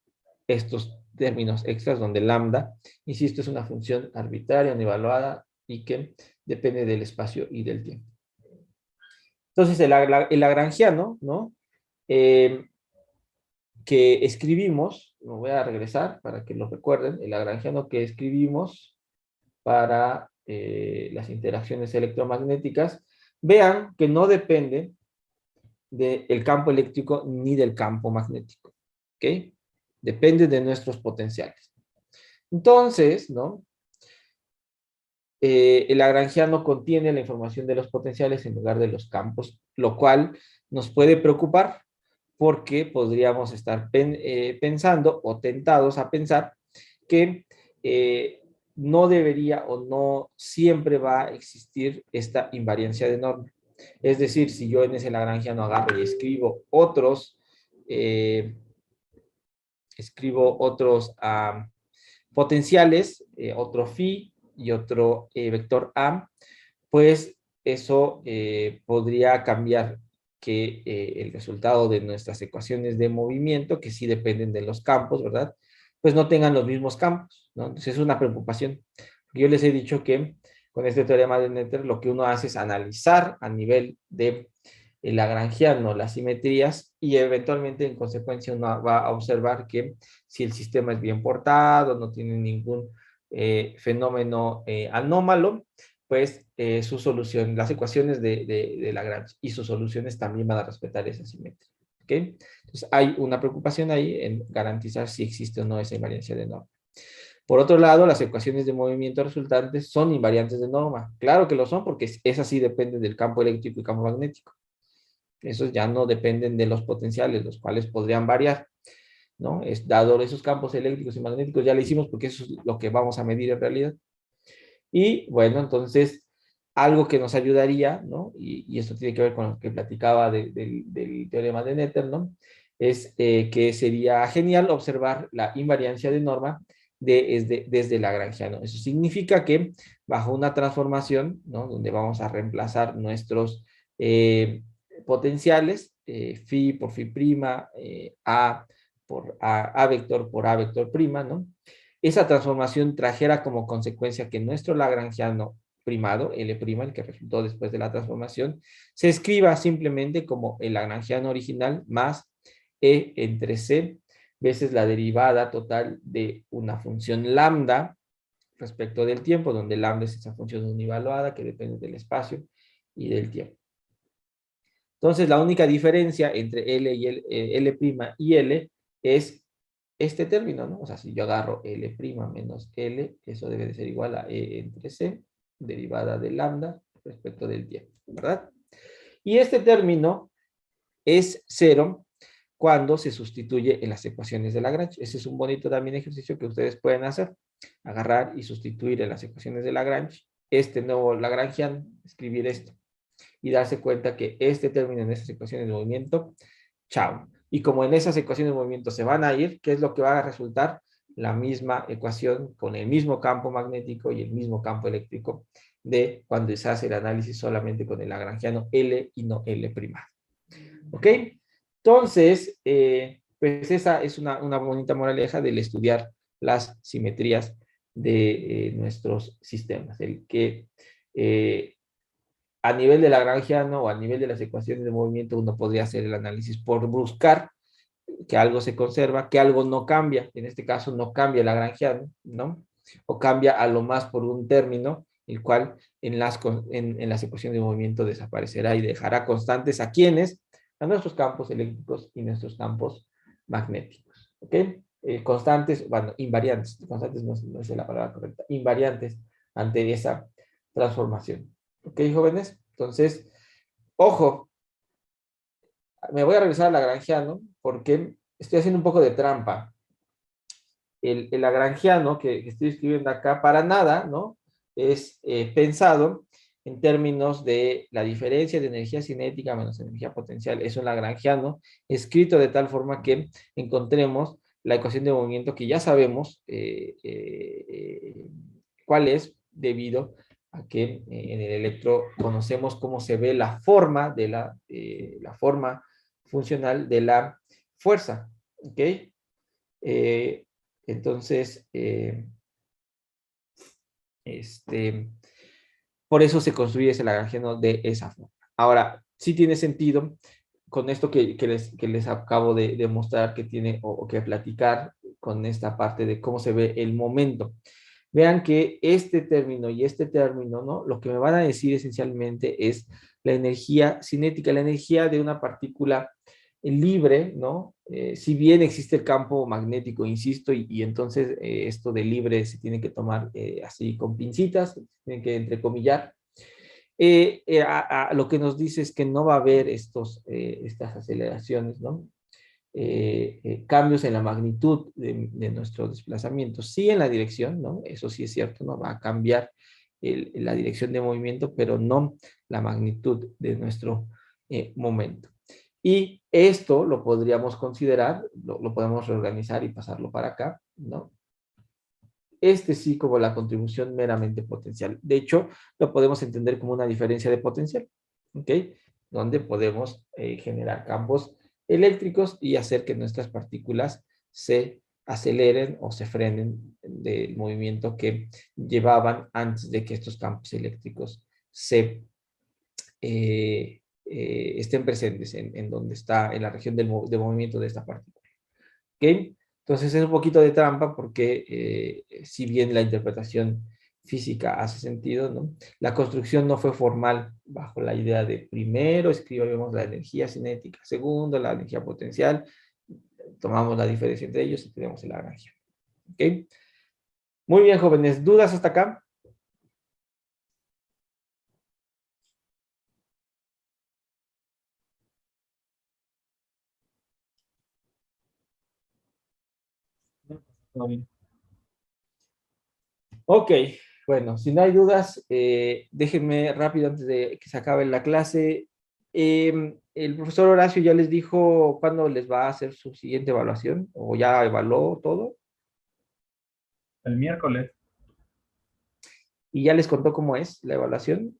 estos términos extras donde lambda, insisto, es una función arbitraria, inevaluada y que depende del espacio y del tiempo. Entonces el lagrangiano, ¿no? Que escribimos, lo voy a regresar para que lo recuerden, el lagrangiano que escribimos para las interacciones electromagnéticas, vean que no depende del campo eléctrico ni del campo magnético, ¿ok? Depende de nuestros potenciales. Entonces, ¿no? El lagrangiano contiene la información de los potenciales en lugar de los campos, lo cual nos puede preocupar porque podríamos estar pensando o tentados a pensar que no debería o no siempre va a existir esta invariancia de norma. Es decir, si yo en ese lagrangiano agarro y escribo otros potenciales, otro phi y otro vector A, pues eso podría cambiar que el resultado de nuestras ecuaciones de movimiento, que sí dependen de los campos, ¿verdad? Pues no tengan los mismos campos, ¿no? Entonces es una preocupación. Yo les he dicho que con este teorema de Noether lo que uno hace es analizar a nivel de el lagrangiano las simetrías y eventualmente en consecuencia uno va a observar que si el sistema es bien portado, no tiene ningún fenómeno anómalo, pues su solución, las ecuaciones de Lagrange y sus soluciones también van a respetar esa simetría. ¿Ok? Entonces hay una preocupación ahí en garantizar si existe o no esa invariancia de norma. Por otro lado, las ecuaciones de movimiento resultantes son invariantes de norma. Claro que lo son porque esas sí dependen del campo eléctrico y campo magnético. Esos ya no dependen de los potenciales, los cuales podrían variar, ¿no? Dado esos campos eléctricos y magnéticos, ya lo hicimos porque eso es lo que vamos a medir en realidad. Y bueno, entonces, algo que nos ayudaría, ¿no? Y esto tiene que ver con lo que platicaba del teorema de Noether, ¿no? Es que sería genial observar la invariancia de norma desde Lagrangiano. Eso significa que bajo una transformación, ¿no? Donde vamos a reemplazar nuestros potenciales, phi por phi prima, a por a vector por a vector prima, ¿no? Esa transformación trajera como consecuencia que nuestro Lagrangiano primado, L', el que resultó después de la transformación, se escriba simplemente como el Lagrangiano original más E entre C veces la derivada total de una función lambda respecto del tiempo, donde lambda es esa función univaluada que depende del espacio y del tiempo. Entonces, la única diferencia entre L y L' y L es este término, ¿no? O sea, si yo agarro L' menos L, eso debe de ser igual a E entre C, derivada de lambda respecto del tiempo, ¿verdad? Y este término es cero cuando se sustituye en las ecuaciones de Lagrange. Ese es un bonito también ejercicio que ustedes pueden hacer. Agarrar y sustituir en las ecuaciones de Lagrange este nuevo Lagrangiano, escribir esto y darse cuenta que este término en esas ecuaciones de movimiento, chao. Y como en esas ecuaciones de movimiento se van a ir, ¿qué es lo que va a resultar? La misma ecuación con el mismo campo magnético y el mismo campo eléctrico de cuando se hace el análisis solamente con el Lagrangiano L y no L'. ¿Ok? Entonces, pues esa es una bonita moraleja del estudiar las simetrías de nuestros sistemas. El que a nivel de Lagrangiano o a nivel de las ecuaciones de movimiento uno podría hacer el análisis por buscar que algo se conserva, que algo no cambia. En este caso no cambia el Lagrangiano, ¿no? O cambia a lo más por un término, el cual en las ecuaciones de movimiento desaparecerá y dejará constantes a quienes, a nuestros campos eléctricos y nuestros campos magnéticos. ¿Ok? Constantes, bueno, invariantes. Constantes no es la palabra correcta. Invariantes ante esa transformación. ¿Ok, jóvenes? Entonces, ojo, me voy a regresar al Lagrangiano porque estoy haciendo un poco de trampa. El Lagrangiano que estoy escribiendo acá, para nada, ¿no? Es pensado en términos de la diferencia de energía cinética menos energía potencial. Es un Lagrangiano escrito de tal forma que encontremos la ecuación de movimiento que ya sabemos cuál es, debido a que en el electro conocemos cómo se ve la forma de la forma funcional de la fuerza. ¿Ok? Entonces, por eso se construye ese Lagrangiano de esa forma. Ahora, sí tiene sentido con esto que les acabo de mostrar que tiene o que platicar con esta parte de cómo se ve el momento. Vean que este término y este término, ¿no? Lo que me van a decir esencialmente es la energía cinética, la energía de una partícula libre, ¿no? Si bien existe el campo magnético, insisto, y entonces esto de libre se tiene que tomar así con pincitas, se tiene que entrecomillar. Lo que nos dice es que no va a haber estas aceleraciones, ¿no? Cambios en la magnitud de nuestro desplazamiento, sí en la dirección, ¿no? Eso sí es cierto, ¿no? Va a cambiar la dirección de movimiento, pero no la magnitud de nuestro momento. Y esto lo podríamos considerar, lo podemos reorganizar y pasarlo para acá, ¿no? Este sí como la contribución meramente potencial. De hecho, lo podemos entender como una diferencia de potencial, ¿ok? Donde podemos generar campos eléctricos y hacer que nuestras partículas se aceleren o se frenen del movimiento que llevaban antes de que estos campos eléctricos se estén presentes en donde está, en la región de movimiento de esta partícula. ¿Ok? Entonces es un poquito de trampa porque si bien la interpretación física hace sentido, ¿no? La construcción no fue formal bajo la idea de primero escribimos la energía cinética, segundo la energía potencial, tomamos la diferencia entre ellos y tenemos el Lagrangiano. ¿Ok? Muy bien, jóvenes. ¿Dudas hasta acá? Todo bien. Ok, bueno, si no hay dudas, déjenme rápido antes de que se acabe la clase. El profesor Horacio ya les dijo cuándo les va a hacer su siguiente evaluación, o ya evaluó todo. El miércoles. ¿Y ya les contó cómo es la evaluación?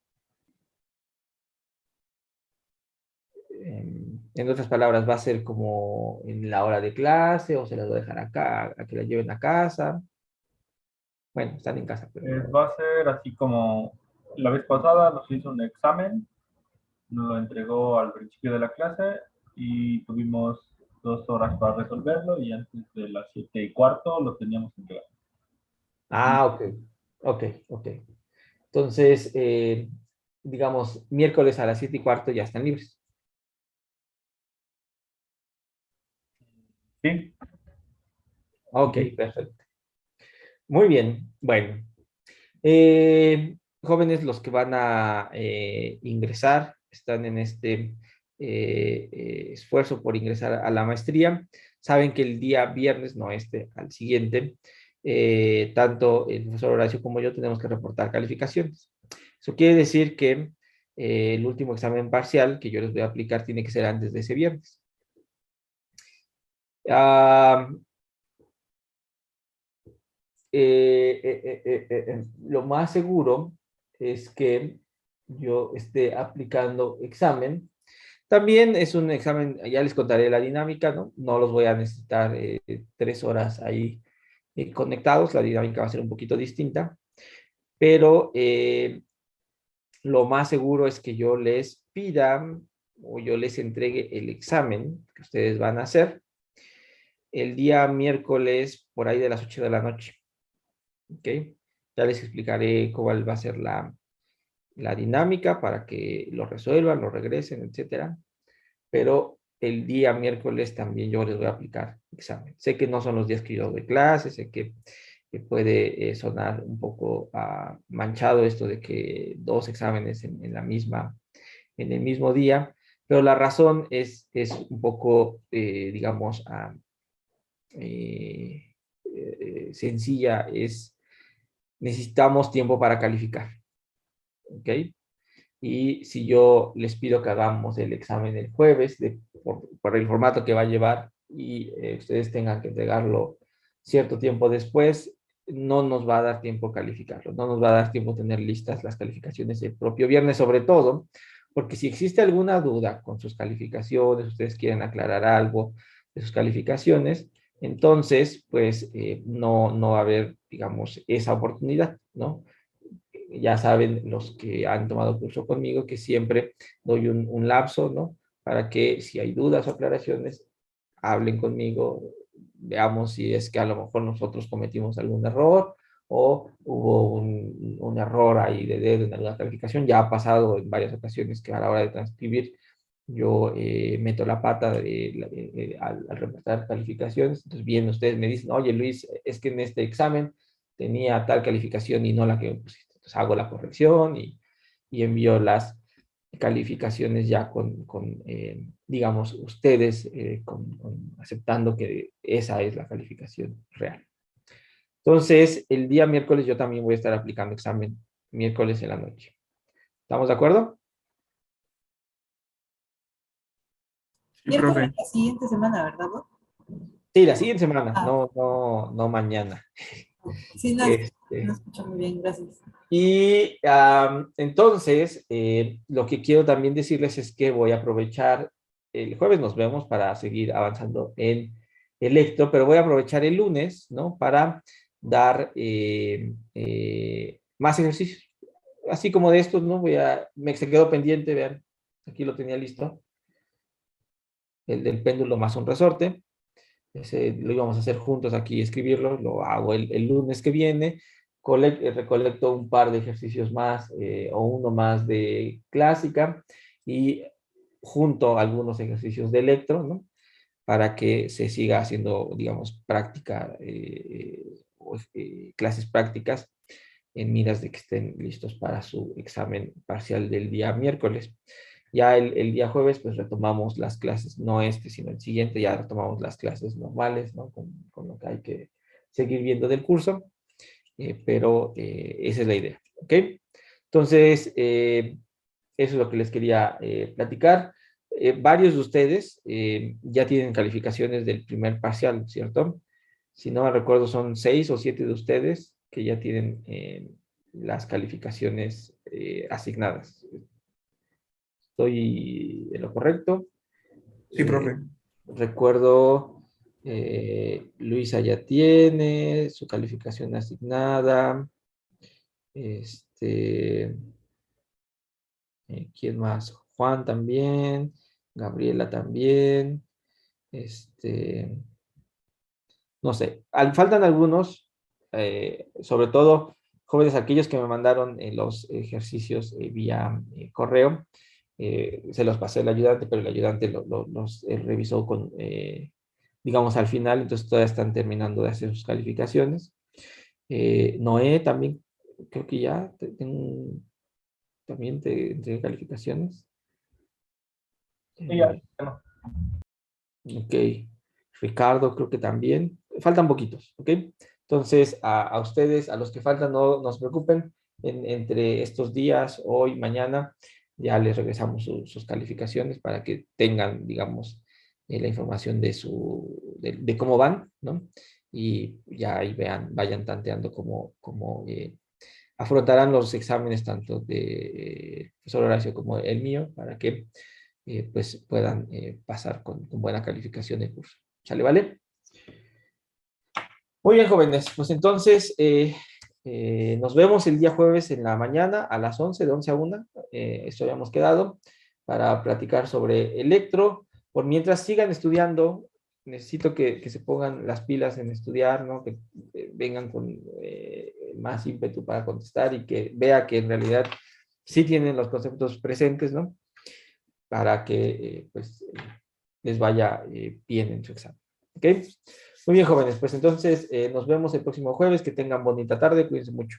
En otras palabras, ¿va a ser como en la hora de clase o se las va a dejar acá, a que la lleven a casa? Bueno, están en casa, pero no. Va a ser así como la vez pasada nos hizo un examen, nos lo entregó al principio de la clase y tuvimos 2 horas para resolverlo y antes de las 7:15 lo teníamos entregado. Ah, ok, ok, ok. Entonces, digamos, miércoles a las 7:15 ya están libres. Sí, Ok, sí. perfecto. Muy bien, bueno. Jóvenes, los que van a ingresar, están en este esfuerzo por ingresar a la maestría, saben que el día viernes, no este, al siguiente, tanto el profesor Horacio como yo tenemos que reportar calificaciones. Eso quiere decir que el último examen parcial que yo les voy a aplicar tiene que ser antes de ese viernes. Ah, lo más seguro es que yo esté aplicando examen. También es un examen, ya les contaré la dinámica, ¿no? No los voy a necesitar 3 horas ahí conectados, la dinámica va a ser un poquito distinta, pero lo más seguro es que yo les pida o yo les entregue el examen que ustedes van a hacer el día miércoles por ahí de las 8 de la noche. ¿Ok? Ya les explicaré cuál va a ser la dinámica para que lo resuelvan, lo regresen, etcétera. Pero el día miércoles también yo les voy a aplicar examen. Sé que no son los días que yo doy clases, sé que puede sonar un poco manchado esto de que 2 exámenes en el mismo día, pero la razón es un poco, digamos, sencilla, necesitamos tiempo para calificar, ¿ok? Y si yo les pido que hagamos el examen el jueves, por el formato que va a llevar, y ustedes tengan que entregarlo cierto tiempo después, no nos va a dar tiempo calificarlo, no nos va a dar tiempo tener listas las calificaciones el propio viernes, sobre todo, porque si existe alguna duda con sus calificaciones, ustedes quieren aclarar algo de sus calificaciones, entonces, pues no va a haber, digamos, esa oportunidad, ¿no? Ya saben los que han tomado curso conmigo que siempre doy un lapso, ¿no? Para que si hay dudas o aclaraciones, hablen conmigo, veamos si es que a lo mejor nosotros cometimos algún error o hubo un error ahí de dedo en alguna calificación. Ya ha pasado en varias ocasiones que a la hora de transcribir yo meto la pata al reportar calificaciones. Entonces, bien, ustedes me dicen, oye Luis, es que en este examen tenía tal calificación y no la que me pusiste. Entonces hago la corrección y envío las calificaciones ya digamos, ustedes aceptando que esa es la calificación real. Entonces, el día miércoles yo también voy a estar aplicando examen miércoles en la noche. ¿Estamos de acuerdo? Sí, Miércoles profe. de la siguiente semana, ¿verdad, vos? Sí, la siguiente semana, Ah, no mañana. sí, no, no Este, escucho muy bien, gracias. y entonces, lo que quiero también decirles es que voy a aprovechar, el jueves nos vemos para seguir avanzando en Electro, pero voy a aprovechar el lunes, ¿no? Para dar más ejercicios. Así como de estos, ¿no? Se quedó pendiente, vean, aquí lo tenía listo, el del péndulo más un resorte. Ese lo íbamos a hacer juntos aquí, escribirlo, lo hago el lunes que viene, recolecto un par de ejercicios más o uno más de clásica y junto algunos ejercicios de electro, ¿no? Para que se siga haciendo, digamos, práctica, clases prácticas en miras de que estén listos para su examen parcial del día miércoles. Ya el día jueves, pues retomamos las clases, no este, sino el siguiente, ya retomamos las clases normales, ¿no? Con lo que hay que seguir viendo del curso, pero esa es la idea, ¿ok? Entonces, eso es lo que les quería platicar. Varios de ustedes ya tienen calificaciones del primer parcial, ¿cierto? Si no me recuerdo, son 6 o 7 de ustedes que ya tienen las calificaciones asignadas. ¿Estoy en lo correcto? Sí, profe. Recuerdo, Luisa ya tiene su calificación asignada. ¿Quién más? Juan también, Gabriela también. No sé, faltan algunos, sobre todo jóvenes aquellos que me mandaron los ejercicios vía correo. Se los pasé al ayudante, pero el ayudante los revisó digamos, al final, entonces todavía están terminando de hacer sus calificaciones. Noé también, creo que ya también te entregué calificaciones. Sí, ya, Eh, ok, Ricardo creo que también. Faltan poquitos, ¿ok? Entonces, a ustedes, a los que faltan, no se preocupen. Entre estos días, hoy, mañana, ya les regresamos sus calificaciones para que tengan, digamos, la información de cómo van, ¿no? Y ya ahí vayan tanteando cómo afrontarán los exámenes tanto de profesor Horacio como el mío para que pues puedan pasar con buena calificación de curso. ¿Sale, vale? Muy bien, jóvenes. Pues entonces, nos vemos el día jueves en la mañana a las 11, de 11 a 1. Esto habíamos quedado para platicar sobre electro. Por mientras sigan estudiando, necesito que se pongan las pilas en estudiar, ¿no? Que vengan con más ímpetu para contestar y que vea que en realidad sí tienen los conceptos presentes, ¿no? Para que pues les vaya bien en su examen. ¿Ok? Muy bien, jóvenes. Pues entonces nos vemos el próximo jueves. Que tengan bonita tarde. Cuídense mucho.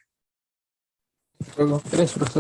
Luego, gracias, profesor.